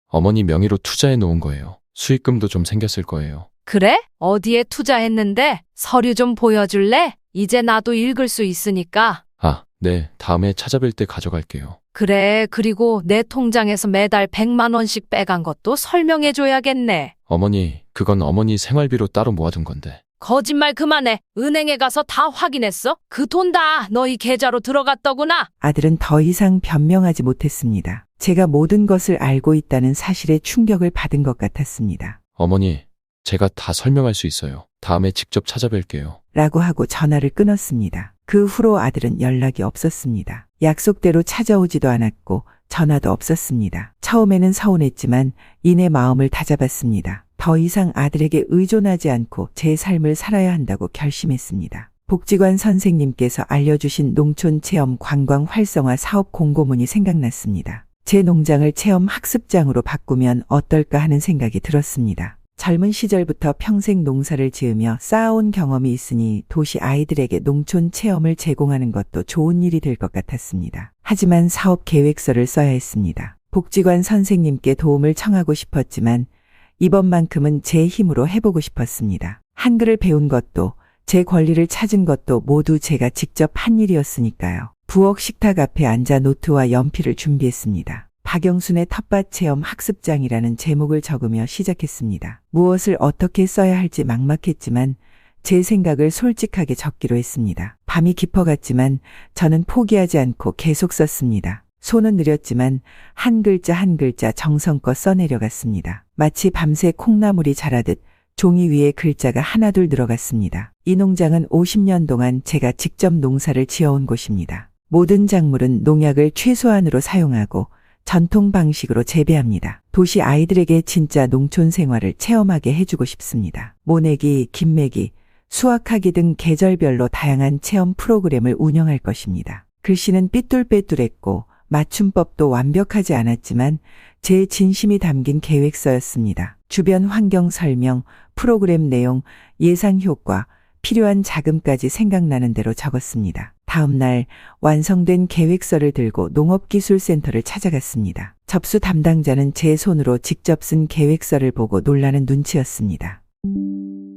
어머니 명의로 투자해 놓은 거예요. 수익금도 좀 생겼을 거예요. 그래? 어디에 투자했는데? 서류 좀 보여줄래? 이제 나도 읽을 수 있으니까. 아, 네. 다음에 찾아뵐 때 가져갈게요. 그래, 그리고 내 통장에서 매달 100만 원씩 빼간 것도 설명해줘야겠네. 어머니, 그건 어머니 생활비로 따로 모아둔 건데. 거짓말 그만해. 은행에 가서 다 확인했어? 그 돈 다 너희 계좌로 들어갔더구나. 아들은 더 이상 변명하지 못했습니다. 제가 모든 것을 알고 있다는 사실에 충격을 받은 것 같았습니다. 어머니, 제가 다 설명할 수 있어요. 다음에 직접 찾아뵐게요. 라고 하고 전화를 끊었습니다. 그 후로 아들은 연락이 없었습니다. 약속대로 찾아오지도 않았고 전화도 없었습니다. 처음에는 서운했지만 이내 마음을 다잡았습니다. 더 이상 아들에게 의존하지 않고 제 삶을 살아야 한다고 결심했습니다. 복지관 선생님께서 알려주신 농촌 체험 관광 활성화 사업 공고문이 생각났습니다. 제 농장을 체험 학습장으로 바꾸면 어떨까 하는 생각이 들었습니다. 젊은 시절부터 평생 농사를 지으며 쌓아온 경험이 있으니 도시 아이들에게 농촌 체험을 제공하는 것도 좋은 일이 될 것 같았습니다. 하지만 사업 계획서를 써야 했습니다. 복지관 선생님께 도움을 청하고 싶었지만 이번만큼은 제 힘으로 해보고 싶었습니다. 한글을 배운 것도 제 권리를 찾은 것도 모두 제가 직접 한 일이었으니까요. 부엌 식탁 앞에 앉아 노트와 연필을 준비했습니다. 박영순의 텃밭 체험 학습장이라는 제목을 적으며 시작했습니다. 무엇을 어떻게 써야 할지 막막했지만 제 생각을 솔직하게 적기로 했습니다. 밤이 깊어갔지만 저는 포기하지 않고 계속 썼습니다. 손은 느렸지만 한 글자 한 글자 정성껏 써내려갔습니다. 마치 밤새 콩나물이 자라듯 종이 위에 글자가 하나둘 들어갔습니다. 이 농장은 50년 동안 제가 직접 농사를 지어온 곳입니다. 모든 작물은 농약을 최소한으로 사용하고 전통 방식으로 재배합니다. 도시 아이들에게 진짜 농촌 생활을 체험하게 해주고 싶습니다. 모내기, 김매기, 수확하기 등 계절별로 다양한 체험 프로그램을 운영할 것입니다. 글씨는 삐뚤빼뚤했고 맞춤법도 완벽하지 않았지만 제 진심이 담긴 계획서였습니다. 주변 환경 설명, 프로그램 내용, 예상 효과, 필요한 자금까지 생각나는 대로 적었습니다. 다음 날 완성된 계획서를 들고 농업기술센터를 찾아갔습니다. 접수 담당자는 제 손으로 직접 쓴 계획서를 보고 놀라는 눈치였습니다.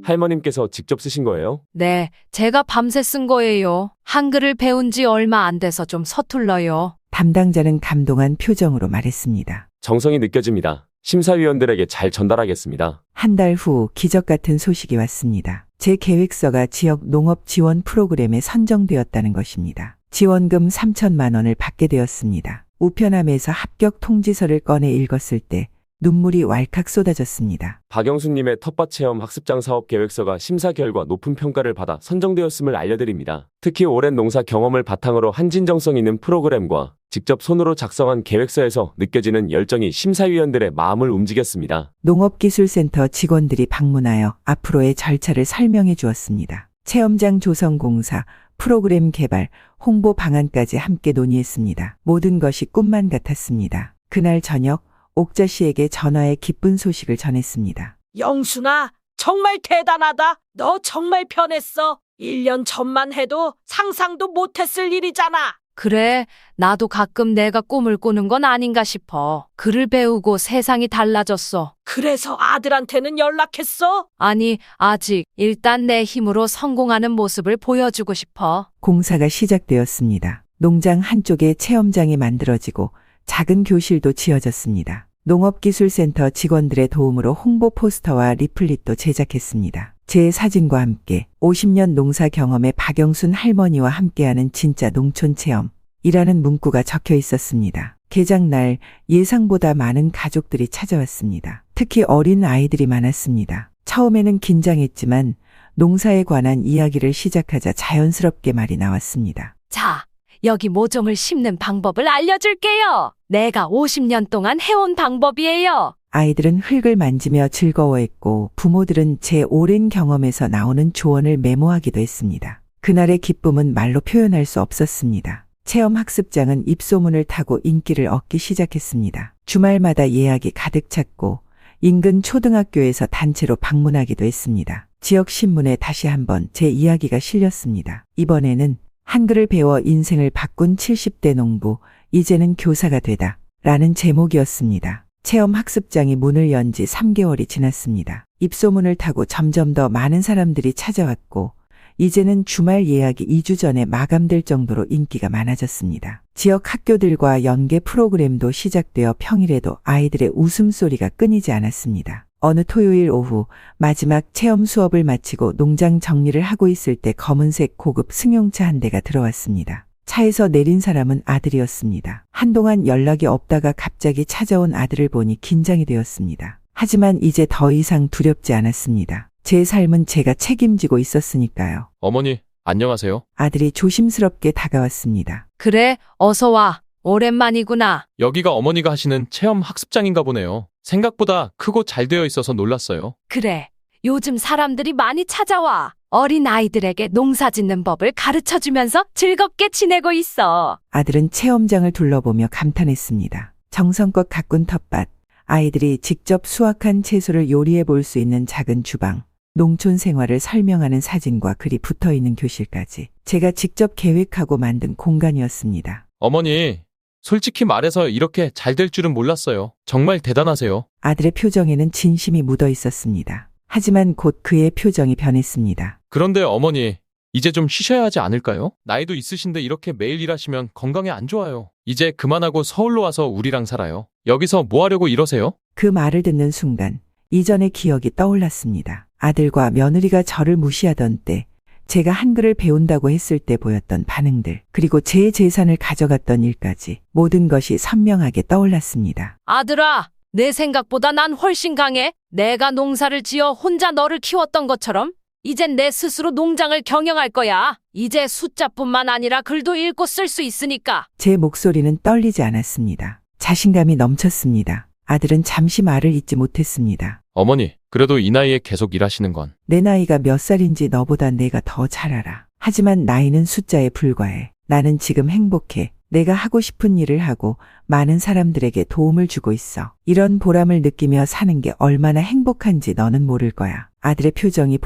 할머님께서 직접 쓰신 거예요? 네, 제가 밤새 쓴 거예요. 한글을 배운 지 얼마 안 돼서 좀 서툴러요. 담당자는 감동한 표정으로 말했습니다. 정성이 느껴집니다. 심사위원들에게 잘 전달하겠습니다. 한 달 후 기적 같은 소식이 왔습니다. 제 계획서가 지역 농업 지원 프로그램에 선정되었다는 것입니다. 지원금 3천만 원을 받게 되었습니다. 우편함에서 합격 통지서를 꺼내 읽었을 때 눈물이 왈칵 쏟아졌습니다. 박영수님의 텃밭 체험 학습장 사업 계획서가 심사 결과 높은 평가를 받아 선정되었음을 알려드립니다. 특히 오랜 농사 경험을 바탕으로 한진정성 있는 프로그램과 직접 손으로 작성한 계획서에서 느껴지는 열정이 심사위원들의 마음을 움직였습니다. 농업기술센터 직원들이 방문하여 앞으로의 절차를 설명해 주었습니다. 체험장 조성 공사, 프로그램 개발, 홍보 방안까지 함께 논의했습니다. 모든 것이 꿈만 같았습니다. 그날 저녁 옥자 씨에게 전화해 기쁜 소식을 전했습니다. 영순아, 정말 대단하다. 너 정말 변했어. 1년 전만 해도 상상도 못했을 일이잖아. 그래, 나도 가끔 내가 꿈을 꾸는 건 아닌가 싶어. 글을 배우고 세상이 달라졌어. 그래서 아들한테는 연락했어? 아니, 아직. 일단 내 힘으로 성공하는 모습을 보여주고 싶어. 공사가 시작되었습니다. 농장 한쪽에 체험장이 만들어지고 작은 교실도 지어졌습니다. 농업기술센터 직원들의 도움으로 홍보 포스터와 리플릿도 제작했습니다. 제 사진과 함께 50년 농사 경험의 박영순 할머니와 함께하는 진짜 농촌 체험이라는 문구가 적혀 있었습니다. 개장날 예상보다 많은 가족들이 찾아왔습니다. 특히 어린 아이들이 많았습니다. 처음에는 긴장했지만 농사에 관한 이야기를 시작하자 자연스럽게 말이 나왔습니다. 자, 여기 모종을 심는 방법을 알려줄게요. 내가 50년 동안 해온 방법이에요. 아이들은 흙을 만지며 즐거워했고 부모들은 제 오랜 경험에서 나오는 조언을 메모하기도 했습니다. 그날의 기쁨은 말로 표현할 수 없었습니다. 체험 학습장은 입소문을 타고 인기를 얻기 시작했습니다. 주말마다 예약이 가득 찼고 인근 초등학교에서 단체로 방문하기도 했습니다. 지역 신문에 다시 한번 제 이야기가 실렸습니다. 이번에는 한글을 배워 인생을 바꾼 70대 농부, 이제는 교사가 되다 라는 제목이었습니다. 체험 학습장이 문을 연 지 3개월이 지났습니다. 입소문을 타고 점점 더 많은 사람들이 찾아왔고 이제는 주말 예약이 2주 전에 마감될 정도로 인기가 많아졌습니다. 지역 학교들과 연계 프로그램도 시작되어 평일에도 아이들의 웃음소리가 끊이지 않았습니다. 어느 토요일 오후 마지막 체험 수업을 마치고 농장 정리를 하고 있을 때 검은색 고급 승용차 한 대가 들어왔습니다. 차에서 내린 사람은 아들이었습니다. 한동안 연락이 없다가 갑자기 찾아온 아들을 보니 긴장이 되었습니다. 하지만 이제 더 이상 두렵지 않았습니다. 제 삶은 제가 책임지고 있었으니까요. 어머니, 안녕하세요. 아들이 조심스럽게 다가왔습니다. 그래, 어서 와. 오랜만이구나. 여기가 어머니가 하시는 체험 학습장인가 보네요. 생각보다 크고 잘 되어 있어서 놀랐어요. 그래, 요즘 사람들이 많이 찾아와. 어린 아이들에게 농사 짓는 법을 가르쳐주면서 즐겁게 지내고 있어. 아들은 체험장을 둘러보며 감탄했습니다. 정성껏 가꾼 텃밭, 아이들이 직접 수확한 채소를 요리해 볼 수 있는 작은 주방, 농촌 생활을 설명하는 사진과 글이 붙어 있는 교실까지 제가 직접 계획하고 만든 공간이었습니다. 어머니, 솔직히 말해서 이렇게 잘 될 줄은 몰랐어요. 정말 대단하세요. 아들의 표정에는 진심이 묻어 있었습니다. 하지만 곧 그의 표정이 변했습니다. 그런데 어머니, 이제 좀 쉬셔야 하지 않을까요? 나이도 있으신데 이렇게 매일 일하시면 건강에 안 좋아요. 이제 그만하고 서울로 와서 우리랑 살아요. 여기서 뭐 하려고 이러세요? 그 말을 듣는 순간 이전의 기억이 떠올랐습니다. 아들과 며느리가 저를 무시하던 때, 제가 한글을 배운다고 했을 때 보였던 반응들, 그리고 제 재산을 가져갔던 일까지 모든 것이 선명하게 떠올랐습니다. 아들아, 내 생각보다 난 훨씬 강해. 내가 농사를 지어 혼자 너를 키웠던 것처럼 이젠 내 스스로 농장을 경영할 거야. 이제 숫자뿐만 아니라 글도 읽고 쓸 수 있으니까. 제 목소리는 떨리지 않았습니다. 자신감이 넘쳤습니다. 아들은 잠시 말을 잇지 못했습니다. 어머니, 그래도 이 나이에 계속 일하시는 건 내 나이가 몇 살인지 너보다 내가 더 잘 알아. 하지만 나이는 숫자에 불과해. 나는 지금 행복해. 내가 하고 싶은 일을 하고 많은 사람들에게 도움을 주고 있어. 이런 보람을 느끼며 사는 게 얼마나 행복한지 너는 모를 거야. 아들의 표정이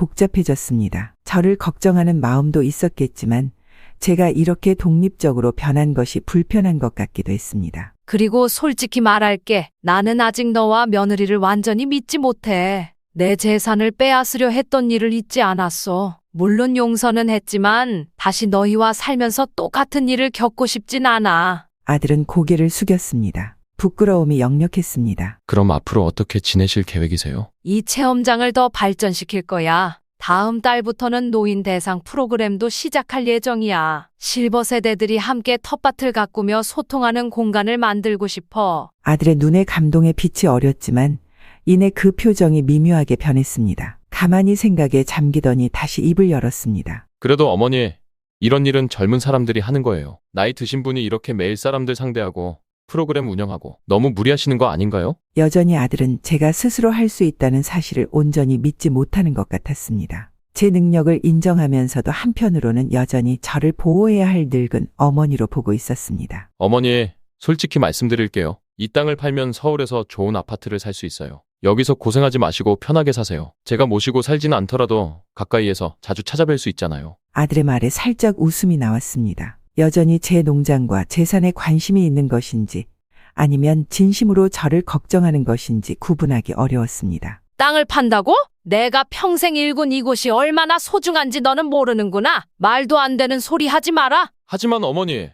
복잡해졌습니다. 저를 걱정하는 마음도 있었겠지만 제가 이렇게 독립적으로 변한 것이 불편한 것 같기도 했습니다. 그리고 솔직히 말할게. 나는 아직 너와 며느리를 완전히 믿지 못해. 내 재산을 빼앗으려 했던 일을 잊지 않았어. 물론 용서는 했지만 다시 너희와 살면서 똑같은 일을 겪고 싶진 않아. 아들은 고개를 숙였습니다. 부끄러움이 역력했습니다. 그럼 앞으로 어떻게 지내실 계획이세요? 이 체험장을 더 발전시킬 거야. 다음 달부터는 노인 대상 프로그램도 시작할 예정이야. 실버 세대들이 함께 텃밭을 가꾸며 소통하는 공간을 만들고 싶어. 아들의 눈에 감동의 빛이 어렸지만 이내 그 표정이 미묘하게 변했습니다. 가만히 생각에 잠기더니 다시 입을 열었습니다. 그래도 어머니, 이런 일은 젊은 사람들이 하는 거예요. 나이 드신 분이 이렇게 매일 사람들 상대하고 프로그램 운영하고 너무 무리하시는 거 아닌가요? 여전히 아들은 제가 스스로 할 수 있다는 사실을 온전히 믿지 못하는 것 같았습니다. 제 능력을 인정하면서도 한편으로는 여전히 저를 보호해야 할 늙은 어머니로 보고 있었습니다. 어머니, 솔직히 말씀드릴게요. 이 땅을 팔면 서울에서 좋은 아파트를 살 수 있어요. 여기서 고생하지 마시고 편하게 사세요. 제가 모시고 살지는 않더라도 가까이에서 자주 찾아뵐 수 있잖아요. 아들의 말에 살짝 웃음이 나왔습니다. 여전히 제 농장과 재산에 관심이 있는 것인지 아니면 진심으로 저를 걱정하는 것인지 구분하기 어려웠습니다. 땅을 판다고? 내가 평생 일군 이곳이 얼마나 소중한지 너는 모르는구나. 말도 안 되는 소리 하지 마라. 하지만 어머니,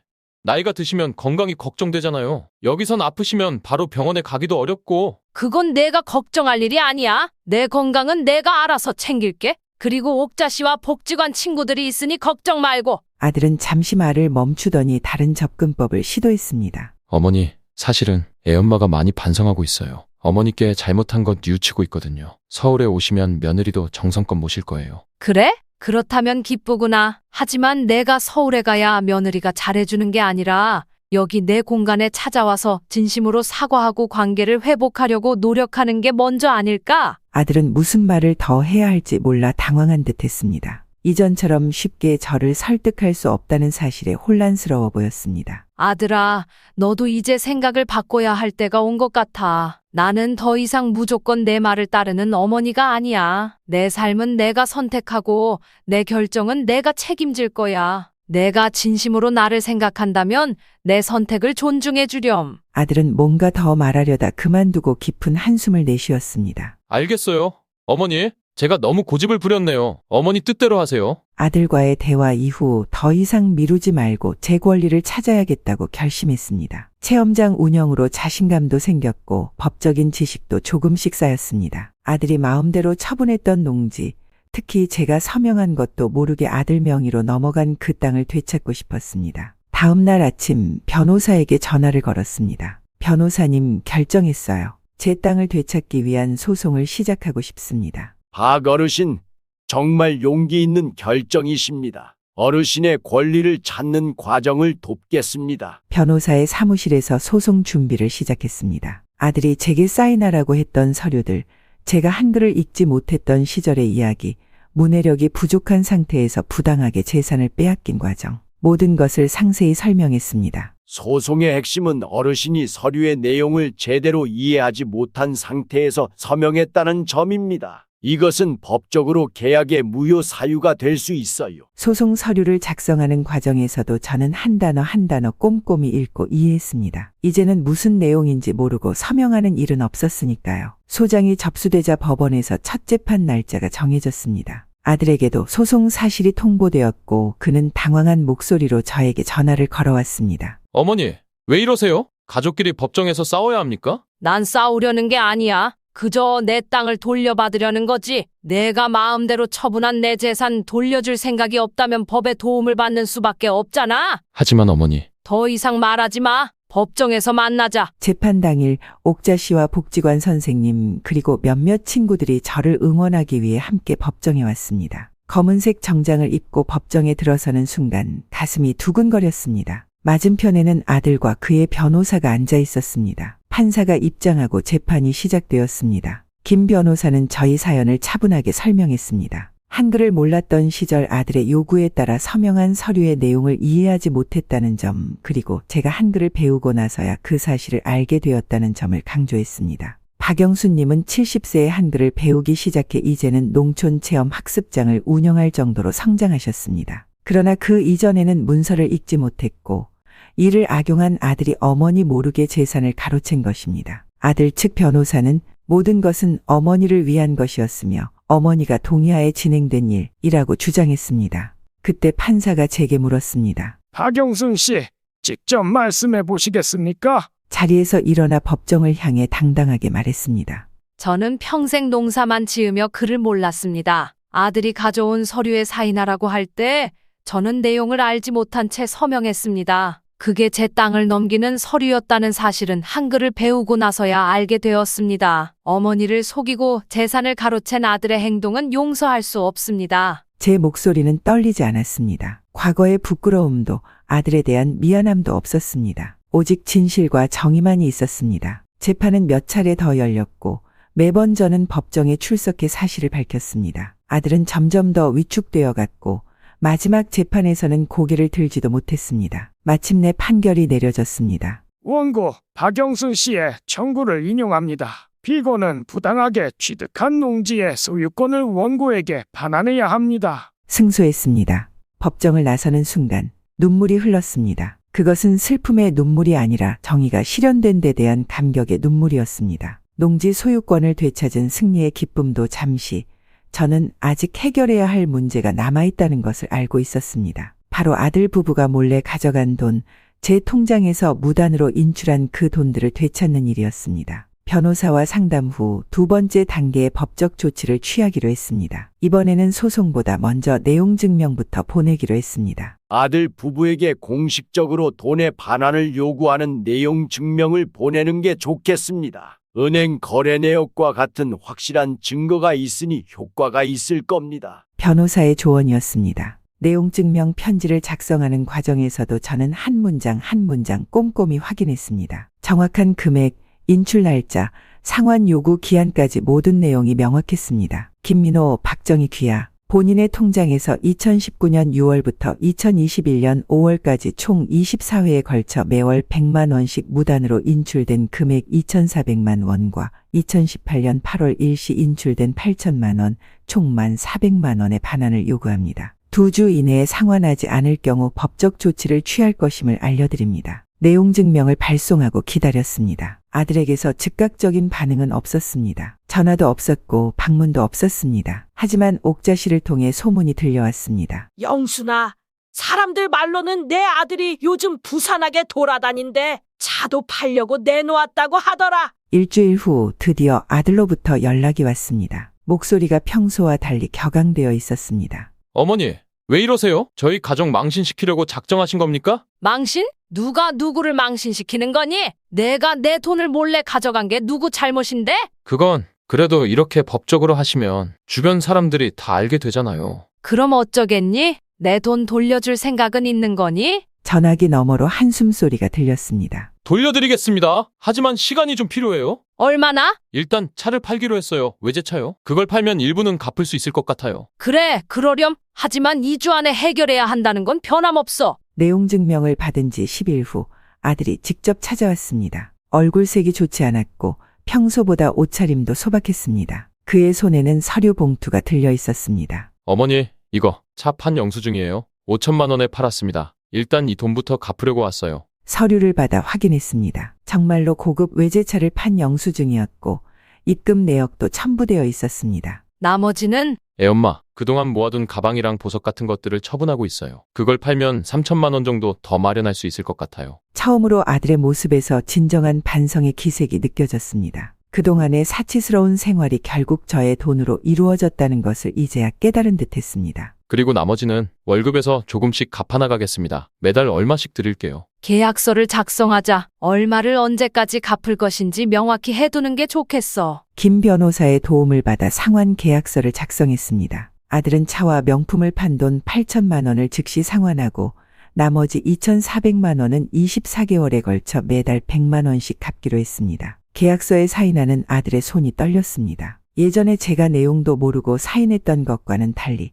나이가 드시면 건강이 걱정되잖아요. 여기선 아프시면 바로 병원에 가기도 어렵고. 그건 내가 걱정할 일이 아니야. 내 건강은 내가 알아서 챙길게. 그리고 옥자 씨와 복지관 친구들이 있으니 걱정 말고. 아들은 잠시 말을 멈추더니 다른 접근법을 시도했습니다. 어머니, 사실은 애엄마가 많이 반성하고 있어요. 어머니께 잘못한 건 뉘우치고 있거든요. 서울에 오시면 며느리도 정성껏 모실 거예요. 그래? 그렇다면 기쁘구나. 하지만 내가 서울에 가야 며느리가 잘해주는 게 아니라 여기 내 공간에 찾아와서 진심으로 사과하고 관계를 회복하려고 노력하는 게 먼저 아닐까? 아들은 무슨 말을 더 해야 할지 몰라 당황한 듯 했습니다. 이전처럼 쉽게 저를 설득할 수 없다는 사실에 혼란스러워 보였습니다. 아들아, 너도 이제 생각을 바꿔야 할 때가 온 것 같아. 나는 더 이상 무조건 내 말을 따르는 어머니가 아니야. 내 삶은 내가 선택하고 내 결정은 내가 책임질 거야. 내가 진심으로 나를 생각한다면 내 선택을 존중해 주렴. 아들은 뭔가 더 말하려다 그만두고 깊은 한숨을 내쉬었습니다. 알겠어요. 어머니, 제가 너무 고집을 부렸네요. 어머니 뜻대로 하세요. 아들과의 대화 이후 더 이상 미루지 말고 제 권리를 찾아야겠다고 결심했습니다. 체험장 운영으로 자신감도 생겼고 법적인 지식도 조금씩 쌓였습니다. 아들이 마음대로 처분했던 농지, 특히 제가 서명한 것도 모르게 아들 명의로 넘어간 그 땅을 되찾고 싶었습니다. 다음 날 아침 변호사에게 전화를 걸었습니다. 변호사님, 결정했어요. 제 땅을 되찾기 위한 소송을 시작하고 싶습니다. 박 어르신, 정말 용기 있는 결정이십니다. 어르신의 권리를 찾는 과정을 돕겠습니다. 변호사의 사무실에서 소송 준비를 시작했습니다. 아들이 제게 사인하라고 했던 서류들, 제가 한글을 읽지 못했던 시절의 이야기, 문해력이 부족한 상태에서 부당하게 재산을 빼앗긴 과정, 모든 것을 상세히 설명했습니다. 소송의 핵심은 어르신이 서류의 내용을 제대로 이해하지 못한 상태에서 서명했다는 점입니다. 이것은 법적으로 계약의 무효 사유가 될 수 있어요. 소송 서류를 작성하는 과정에서도 저는 한 단어 꼼꼼히 읽고 이해했습니다. 이제는 무슨 내용인지 모르고 서명하는 일은 없었으니까요. 소장이 접수되자 법원에서 첫 재판 날짜가 정해졌습니다. 아들에게도 소송 사실이 통보되었고 그는 당황한 목소리로 저에게 전화를 걸어왔습니다. 어머니, 왜 이러세요? 가족끼리 법정에서 싸워야 합니까? 난 싸우려는 게 아니야. 그저 내 땅을 돌려받으려는 거지. 내가 마음대로 처분한 내 재산 돌려줄 생각이 없다면 법의 도움을 받는 수밖에 없잖아. 하지만 어머니, 더 이상 말하지 마. 법정에서 만나자. 재판 당일 옥자 씨와 복지관 선생님 그리고 몇몇 친구들이 저를 응원하기 위해 함께 법정에 왔습니다. 검은색 정장을 입고 법정에 들어서는 순간 가슴이 두근거렸습니다. 맞은편에는 아들과 그의 변호사가 앉아 있었습니다. 판사가 입장하고 재판이 시작되었습니다. 김 변호사는 저희 사연을 차분하게 설명했습니다. 한글을 몰랐던 시절 아들의 요구에 따라 서명한 서류의 내용을 이해하지 못했다는 점, 그리고 제가 한글을 배우고 나서야 그 사실을 알게 되었다는 점을 강조했습니다. 박영수님은 70세에 한글을 배우기 시작해 이제는 농촌 체험 학습장을 운영할 정도로 성장하셨습니다. 그러나 그 이전에는 문서를 읽지 못했고 이를 악용한 아들이 어머니 모르게 재산을 가로챈 것입니다. 아들 측 변호사는 모든 것은 어머니를 위한 것이었으며 어머니가 동의하에 진행된 일이라고 주장했습니다. 그때 판사가 제게 물었습니다. 박영순 씨, 직접 말씀해 보시겠습니까? 자리에서 일어나 법정을 향해 당당하게 말했습니다. 저는 평생 농사만 지으며 글을 몰랐습니다. 아들이 가져온 서류에 사인하라고 할 때 저는 내용을 알지 못한 채 서명했습니다. 그게 제 땅을 넘기는 서류였다는 사실은 한글을 배우고 나서야 알게 되었습니다. 어머니를 속이고 재산을 가로챈 아들의 행동은 용서할 수 없습니다. 제 목소리는 떨리지 않았습니다. 과거의 부끄러움도 아들에 대한 미안함도 없었습니다. 오직 진실과 정의만이 있었습니다. 재판은 몇 차례 더 열렸고 매번 저는 법정에 출석해 사실을 밝혔습니다. 아들은 점점 더 위축되어 갔고 마지막 재판에서는 고개를 들지도 못했습니다. 마침내 판결이 내려졌습니다. 원고 박영순 씨의 청구를 인용합니다. 피고는 부당하게 취득한 농지의 소유권을 원고에게 반환해야 합니다. 승소했습니다. 법정을 나서는 순간 눈물이 흘렀습니다. 그것은 슬픔의 눈물이 아니라 정의가 실현된 데 대한 감격의 눈물이었습니다. 농지 소유권을 되찾은 승리의 기쁨도 잠시, 저는 아직 해결해야 할 문제가 남아있다는 것을 알고 있었습니다. 바로 아들 부부가 몰래 가져간 돈, 제 통장에서 무단으로 인출한 그 돈들을 되찾는 일이었습니다. 변호사와 상담 후 두 번째 단계의 법적 조치를 취하기로 했습니다. 이번에는 소송보다 먼저 내용 증명부터 보내기로 했습니다. 아들 부부에게 공식적으로 돈의 반환을 요구하는 내용 증명을 보내는 게 좋겠습니다. 은행 거래 내역과 같은 확실한 증거가 있으니 효과가 있을 겁니다. 변호사의 조언이었습니다. 내용 증명 편지를 작성하는 과정에서도 저는 한 문장 한 문장 꼼꼼히 확인했습니다. 정확한 금액, 인출 날짜, 상환 요구 기한까지 모든 내용이 명확했습니다. 김민호, 박정희 귀하. 본인의 통장에서 2019년 6월부터 2021년 5월까지 총 24회에 걸쳐 매월 100만 원씩 무단으로 인출된 금액 2,400만 원과 2018년 8월 일시 인출된 8천만 원, 총 1,400만 원의 반환을 요구합니다. 2주 이내에 상환하지 않을 경우 법적 조치를 취할 것임을 알려드립니다. 내용 증명을 발송하고 기다렸습니다. 아들에게서 즉각적인 반응은 없었습니다. 전화도 없었고 방문도 없었습니다. 하지만 옥자 씨를 통해 소문이 들려왔습니다. 영순아, 사람들 말로는 내 아들이 요즘 부산하게 돌아다닌대. 차도 팔려고 내놓았다고 하더라. 일주일 후 드디어 아들로부터 연락이 왔습니다. 목소리가 평소와 달리 격앙되어 있었습니다. 어머니, 왜 이러세요? 저희 가족 망신시키려고 작정하신 겁니까? 망신? 누가 누구를 망신시키는 거니? 내가 내 돈을 몰래 가져간 게 누구 잘못인데? 그건 그래도 이렇게 법적으로 하시면 주변 사람들이 다 알게 되잖아요. 그럼 어쩌겠니? 내 돈 돌려줄 생각은 있는 거니? 전화기 너머로 한숨소리가 들렸습니다. 돌려드리겠습니다. 하지만 시간이 좀 필요해요. 얼마나? 일단 차를 팔기로 했어요. 외제차요. 그걸 팔면 일부는 갚을 수 있을 것 같아요. 그래, 그러렴. 하지만 2주 안에 해결해야 한다는 건 변함없어. 내용 증명을 받은 지 10일 후 아들이 직접 찾아왔습니다. 얼굴색이 좋지 않았고 평소보다 옷차림도 소박했습니다. 그의 손에는 서류 봉투가 들려 있었습니다. 어머니, 이거 차 판 영수증이에요. 5천만 원에 팔았습니다. 일단 이 돈부터 갚으려고 왔어요. 서류를 받아 확인했습니다. 정말로 고급 외제차를 판 영수증이었고 입금 내역도 첨부되어 있었습니다. 나머지는 애엄마, 그동안 모아둔 가방이랑 보석 같은 것들을 처분하고 있어요. 그걸 팔면 3천만 원 정도 더 마련할 수 있을 것 같아요. 처음으로 아들의 모습에서 진정한 반성의 기색이 느껴졌습니다. 그동안의 사치스러운 생활이 결국 저의 돈으로 이루어졌다는 것을 이제야 깨달은 듯했습니다. 그리고 나머지는 월급에서 조금씩 갚아나가겠습니다. 매달 얼마씩 드릴게요. 계약서를 작성하자. 얼마를 언제까지 갚을 것인지 명확히 해두는 게 좋겠어. 김 변호사의 도움을 받아 상환 계약서를 작성했습니다. 아들은 차와 명품을 판 돈 8천만 원을 즉시 상환하고 나머지 2,400만 원은 24개월에 걸쳐 매달 100만 원씩 갚기로 했습니다. 계약서에 사인하는 아들의 손이 떨렸습니다. 예전에 제가 내용도 모르고 사인했던 것과는 달리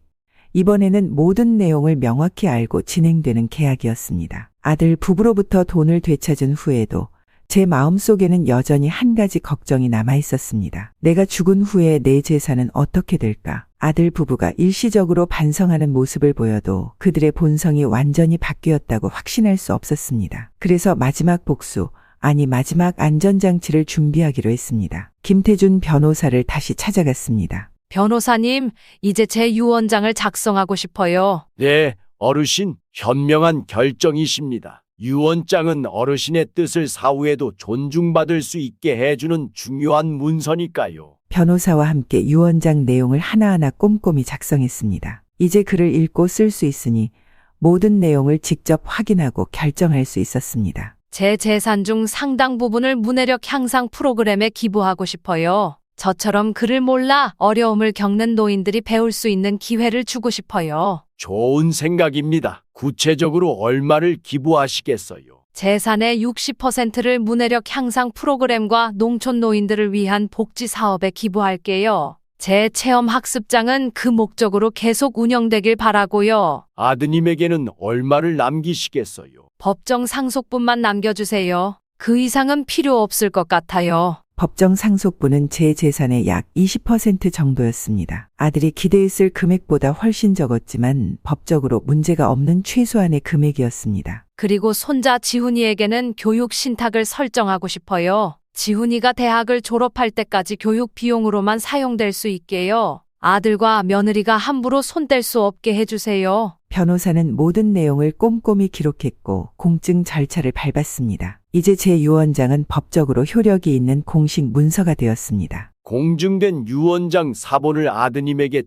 이번에는 모든 내용을 명확히 알고 진행되는 계약이었습니다. 아들 부부로부터 돈을 되찾은 후에도 제 마음속에는 여전히 한 가지 걱정이 남아 있었습니다. 내가 죽은 후에 내 재산은 어떻게 될까? 아들 부부가 일시적으로 반성하는 모습을 보여도 그들의 본성이 완전히 바뀌었다고 확신할 수 없었습니다. 그래서 마지막 복수, 아니 마지막 안전장치를 준비하기로 했습니다. 김태준 변호사를 다시 찾아갔습니다. 변호사님, 이제 제 유언장을 작성하고 싶어요. 네, 어르신, 현명한 결정이십니다. 유언장은 어르신의 뜻을 사후에도 존중받을 수 있게 해주는 중요한 문서니까요. 변호사와 함께 유언장 내용을 하나하나 꼼꼼히 작성했습니다. 이제 글을 읽고 쓸 수 있으니 모든 내용을 직접 확인하고 결정할 수 있었습니다. 제 재산 중 상당 부분을 문해력 향상 프로그램에 기부하고 싶어요. 저처럼 글을 몰라 어려움을 겪는 노인들이 배울 수 있는 기회를 주고 싶어요. 좋은 생각입니다. 구체적으로 얼마를 기부하시겠어요? 재산의 60%를 문해력 향상 프로그램과 농촌 노인들을 위한 복지 사업에 기부할게요. 제 체험 학습장은 그 목적으로 계속 운영되길 바라고요. 아드님에게는 얼마를 남기시겠어요? 법정 상속분만 남겨주세요. 그 이상은 필요 없을 것 같아요. 법정 상속분은 제 재산의 약 20% 정도였습니다. 아들이 기대했을 금액보다 훨씬 적었지만 법적으로 문제가 없는 최소한의 금액이었습니다. 그리고 손자 지훈이에게는 교육 신탁을 설정하고 싶어요. 지훈이가 대학을 졸업할 때까지 교육 비용으로만 사용될 수 있게요. 아들과 며느리가 함부로 손댈 수 없게 해주세요. 변호사는 모든 내용을 꼼꼼히 기록했고 공증 절차를 밟았습니다. 이제 제 유언장은 법적으로 효력이 있는 공식 문서가 되었습니다. 공증된 유언장 사본을 아드님에게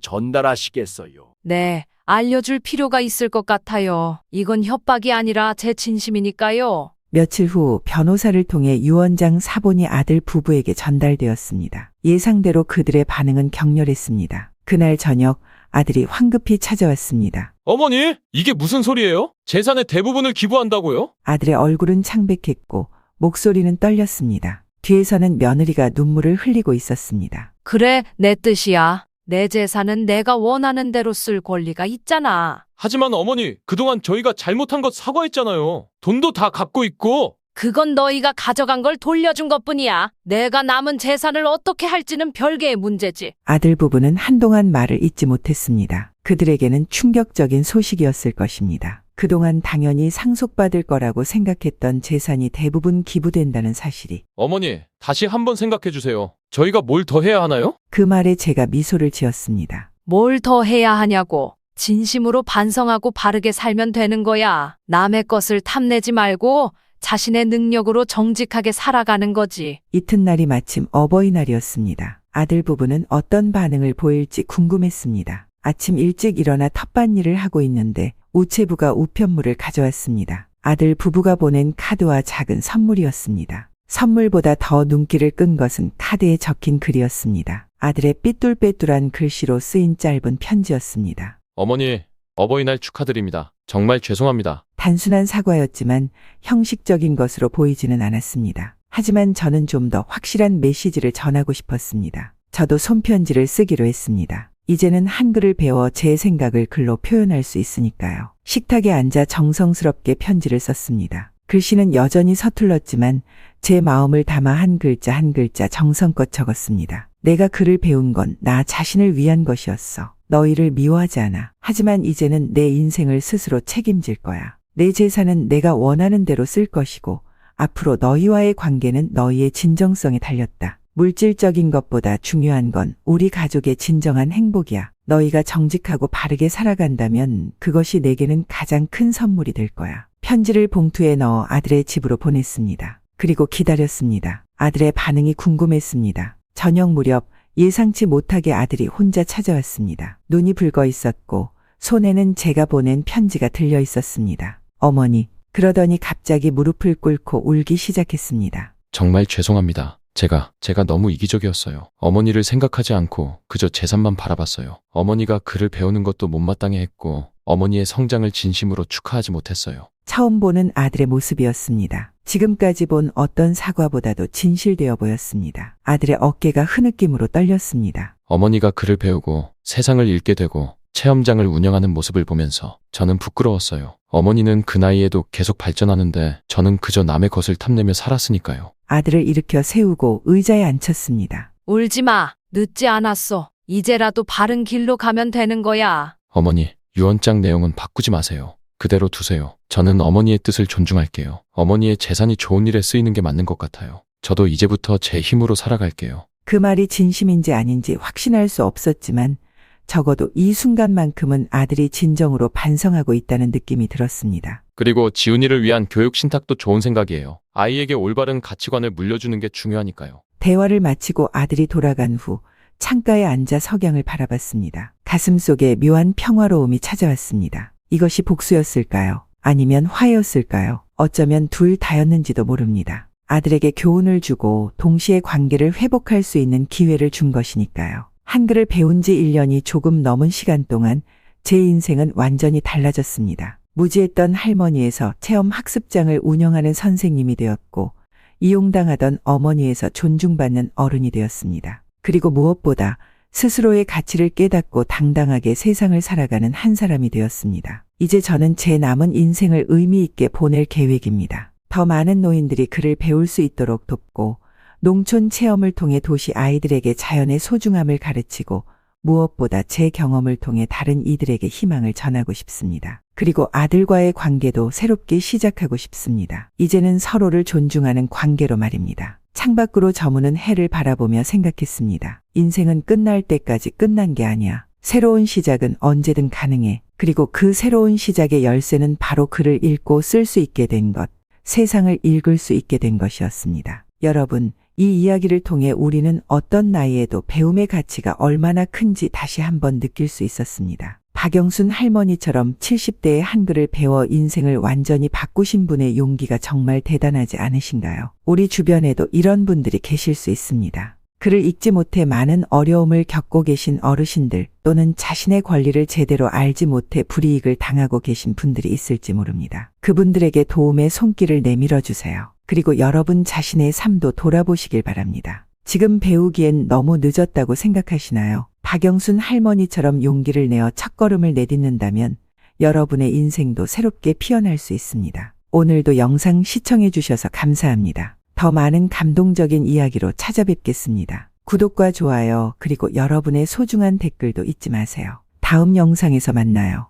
전달하시겠어요? 네, 알려줄 필요가 있을 것 같아요. 이건 협박이 아니라 제 진심이니까요. 며칠 후 변호사를 통해 유언장 사본이 아들 부부에게 전달되었습니다. 예상대로 그들의 반응은 격렬했습니다. 그날 저녁 아들이 황급히 찾아왔습니다. 어머니, 이게 무슨 소리예요? 재산의 대부분을 기부한다고요? 아들의 얼굴은 창백했고 목소리는 떨렸습니다. 뒤에서는 며느리가 눈물을 흘리고 있었습니다. 그래, 내 뜻이야. 내 재산은 내가 원하는 대로 쓸 권리가 있잖아. 하지만 어머니, 그동안 저희가 잘못한 것 사과했잖아요. 돈도 다 갖고 있고. 그건 너희가 가져간 걸 돌려준 것뿐이야. 내가 남은 재산을 어떻게 할지는 별개의 문제지. 아들 부부는 한동안 말을 잇지 못했습니다. 그들에게는 충격적인 소식이었을 것입니다. 그동안 당연히 상속받을 거라고 생각했던 재산이 대부분 기부된다는 사실이. 어머니, 다시 한번 생각해 주세요. 저희가 뭘 더 해야 하나요? 그 말에 제가 미소를 지었습니다. 뭘 더 해야 하냐고. 진심으로 반성하고 바르게 살면 되는 거야. 남의 것을 탐내지 말고 자신의 능력으로 정직하게 살아가는 거지. 이튿날이 마침 어버이날이었습니다. 아들 부부는 어떤 반응을 보일지 궁금했습니다. 아침 일찍 일어나 텃밭일을 하고 있는데 우체부가 우편물을 가져왔습니다. 아들 부부가 보낸 카드와 작은 선물이었습니다. 선물보다 더 눈길을 끈 것은 카드에 적힌 글이었습니다. 아들의 삐뚤빼뚤한 글씨로 쓰인 짧은 편지였습니다. 어머니, 어버이날 축하드립니다. 정말 죄송합니다. 단순한 사과였지만 형식적인 것으로 보이지는 않았습니다. 하지만 저는 좀 더 확실한 메시지를 전하고 싶었습니다. 저도 손편지를 쓰기로 했습니다. 이제는 한글을 배워 제 생각을 글로 표현할 수 있으니까요. 식탁에 앉아 정성스럽게 편지를 썼습니다. 글씨는 여전히 서툴렀지만 제 마음을 담아 한 글자 한 글자 정성껏 적었습니다. 내가 글을 배운 건 나 자신을 위한 것이었어. 너희를 미워하지 않아. 하지만 이제는 내 인생을 스스로 책임질 거야. 내 재산은 내가 원하는 대로 쓸 것이고 앞으로 너희와의 관계는 너희의 진정성에 달렸다. 물질적인 것보다 중요한 건 우리 가족의 진정한 행복이야. 너희가 정직하고 바르게 살아간다면 그것이 내게는 가장 큰 선물이 될 거야. 편지를 봉투에 넣어 아들의 집으로 보냈습니다. 그리고 기다렸습니다. 아들의 반응이 궁금했습니다. 저녁 무렵 예상치 못하게 아들이 혼자 찾아왔습니다. 눈이 붉어 있었고 손에는 제가 보낸 편지가 들려 있었습니다. 어머니, 그러더니 갑자기 무릎을 꿇고 울기 시작했습니다. 정말 죄송합니다. 제가 너무 이기적이었어요. 어머니를 생각하지 않고 그저 재산만 바라봤어요. 어머니가 글을 배우는 것도 못마땅해 했고 어머니의 성장을 진심으로 축하하지 못했어요. 처음 보는 아들의 모습이었습니다. 지금까지 본 어떤 사과보다도 진실되어 보였습니다. 아들의 어깨가 흐느낌으로 떨렸습니다. 어머니가 글을 배우고 세상을 읽게 되고 체험장을 운영하는 모습을 보면서 저는 부끄러웠어요. 어머니는 그 나이에도 계속 발전하는데 저는 그저 남의 것을 탐내며 살았으니까요. 아들을 일으켜 세우고 의자에 앉혔습니다. 울지 마. 늦지 않았어. 이제라도 바른 길로 가면 되는 거야. 어머니, 유언장 내용은 바꾸지 마세요. 그대로 두세요. 저는 어머니의 뜻을 존중할게요. 어머니의 재산이 좋은 일에 쓰이는 게 맞는 것 같아요. 저도 이제부터 제 힘으로 살아갈게요. 그 말이 진심인지 아닌지 확신할 수 없었지만 적어도 이 순간만큼은 아들이 진정으로 반성하고 있다는 느낌이 들었습니다. 그리고 지훈이를 위한 교육 신탁도 좋은 생각이에요. 아이에게 올바른 가치관을 물려주는 게 중요하니까요. 대화를 마치고 아들이 돌아간 후 창가에 앉아 석양을 바라봤습니다. 가슴속에 묘한 평화로움이 찾아왔습니다. 이것이 복수였을까요? 아니면 화해였을까요? 어쩌면 둘 다였는지도 모릅니다. 아들에게 교훈을 주고 동시에 관계를 회복할 수 있는 기회를 준 것이니까요. 한글을 배운 지 1년이 조금 넘은 시간 동안 제 인생은 완전히 달라졌습니다. 무지했던 할머니에서 체험 학습장을 운영하는 선생님이 되었고 이용당하던 어머니에서 존중받는 어른이 되었습니다. 그리고 무엇보다 스스로의 가치를 깨닫고 당당하게 세상을 살아가는 한 사람이 되었습니다. 이제 저는 제 남은 인생을 의미 있게 보낼 계획입니다. 더 많은 노인들이 글을 배울 수 있도록 돕고 농촌 체험을 통해 도시 아이들에게 자연의 소중함을 가르치고 무엇보다 제 경험을 통해 다른 이들에게 희망을 전하고 싶습니다. 그리고 아들과의 관계도 새롭게 시작하고 싶습니다. 이제는 서로를 존중하는 관계로 말입니다. 창밖으로 저무는 해를 바라보며 생각했습니다. 인생은 끝날 때까지 끝난 게 아니야. 새로운 시작은 언제든 가능해. 그리고 그 새로운 시작의 열쇠는 바로 글을 읽고 쓸 수 있게 된 것, 세상을 읽을 수 있게 된 것이었습니다. 여러분, 이 이야기를 통해 우리는 어떤 나이에도 배움의 가치가 얼마나 큰지 다시 한번 느낄 수 있었습니다. 박영순 할머니처럼 70대에 한글을 배워 인생을 완전히 바꾸신 분의 용기가 정말 대단하지 않으신가요? 우리 주변에도 이런 분들이 계실 수 있습니다. 글을 읽지 못해 많은 어려움을 겪고 계신 어르신들 또는 자신의 권리를 제대로 알지 못해 불이익을 당하고 계신 분들이 있을지 모릅니다. 그분들에게 도움의 손길을 내밀어 주세요. 그리고 여러분 자신의 삶도 돌아보시길 바랍니다. 지금 배우기엔 너무 늦었다고 생각하시나요? 박영순 할머니처럼 용기를 내어 첫걸음을 내딛는다면 여러분의 인생도 새롭게 피어날 수 있습니다. 오늘도 영상 시청해 주셔서 감사합니다. 더 많은 감동적인 이야기로 찾아뵙겠습니다. 구독과 좋아요 그리고 여러분의 소중한 댓글도 잊지 마세요. 다음 영상에서 만나요.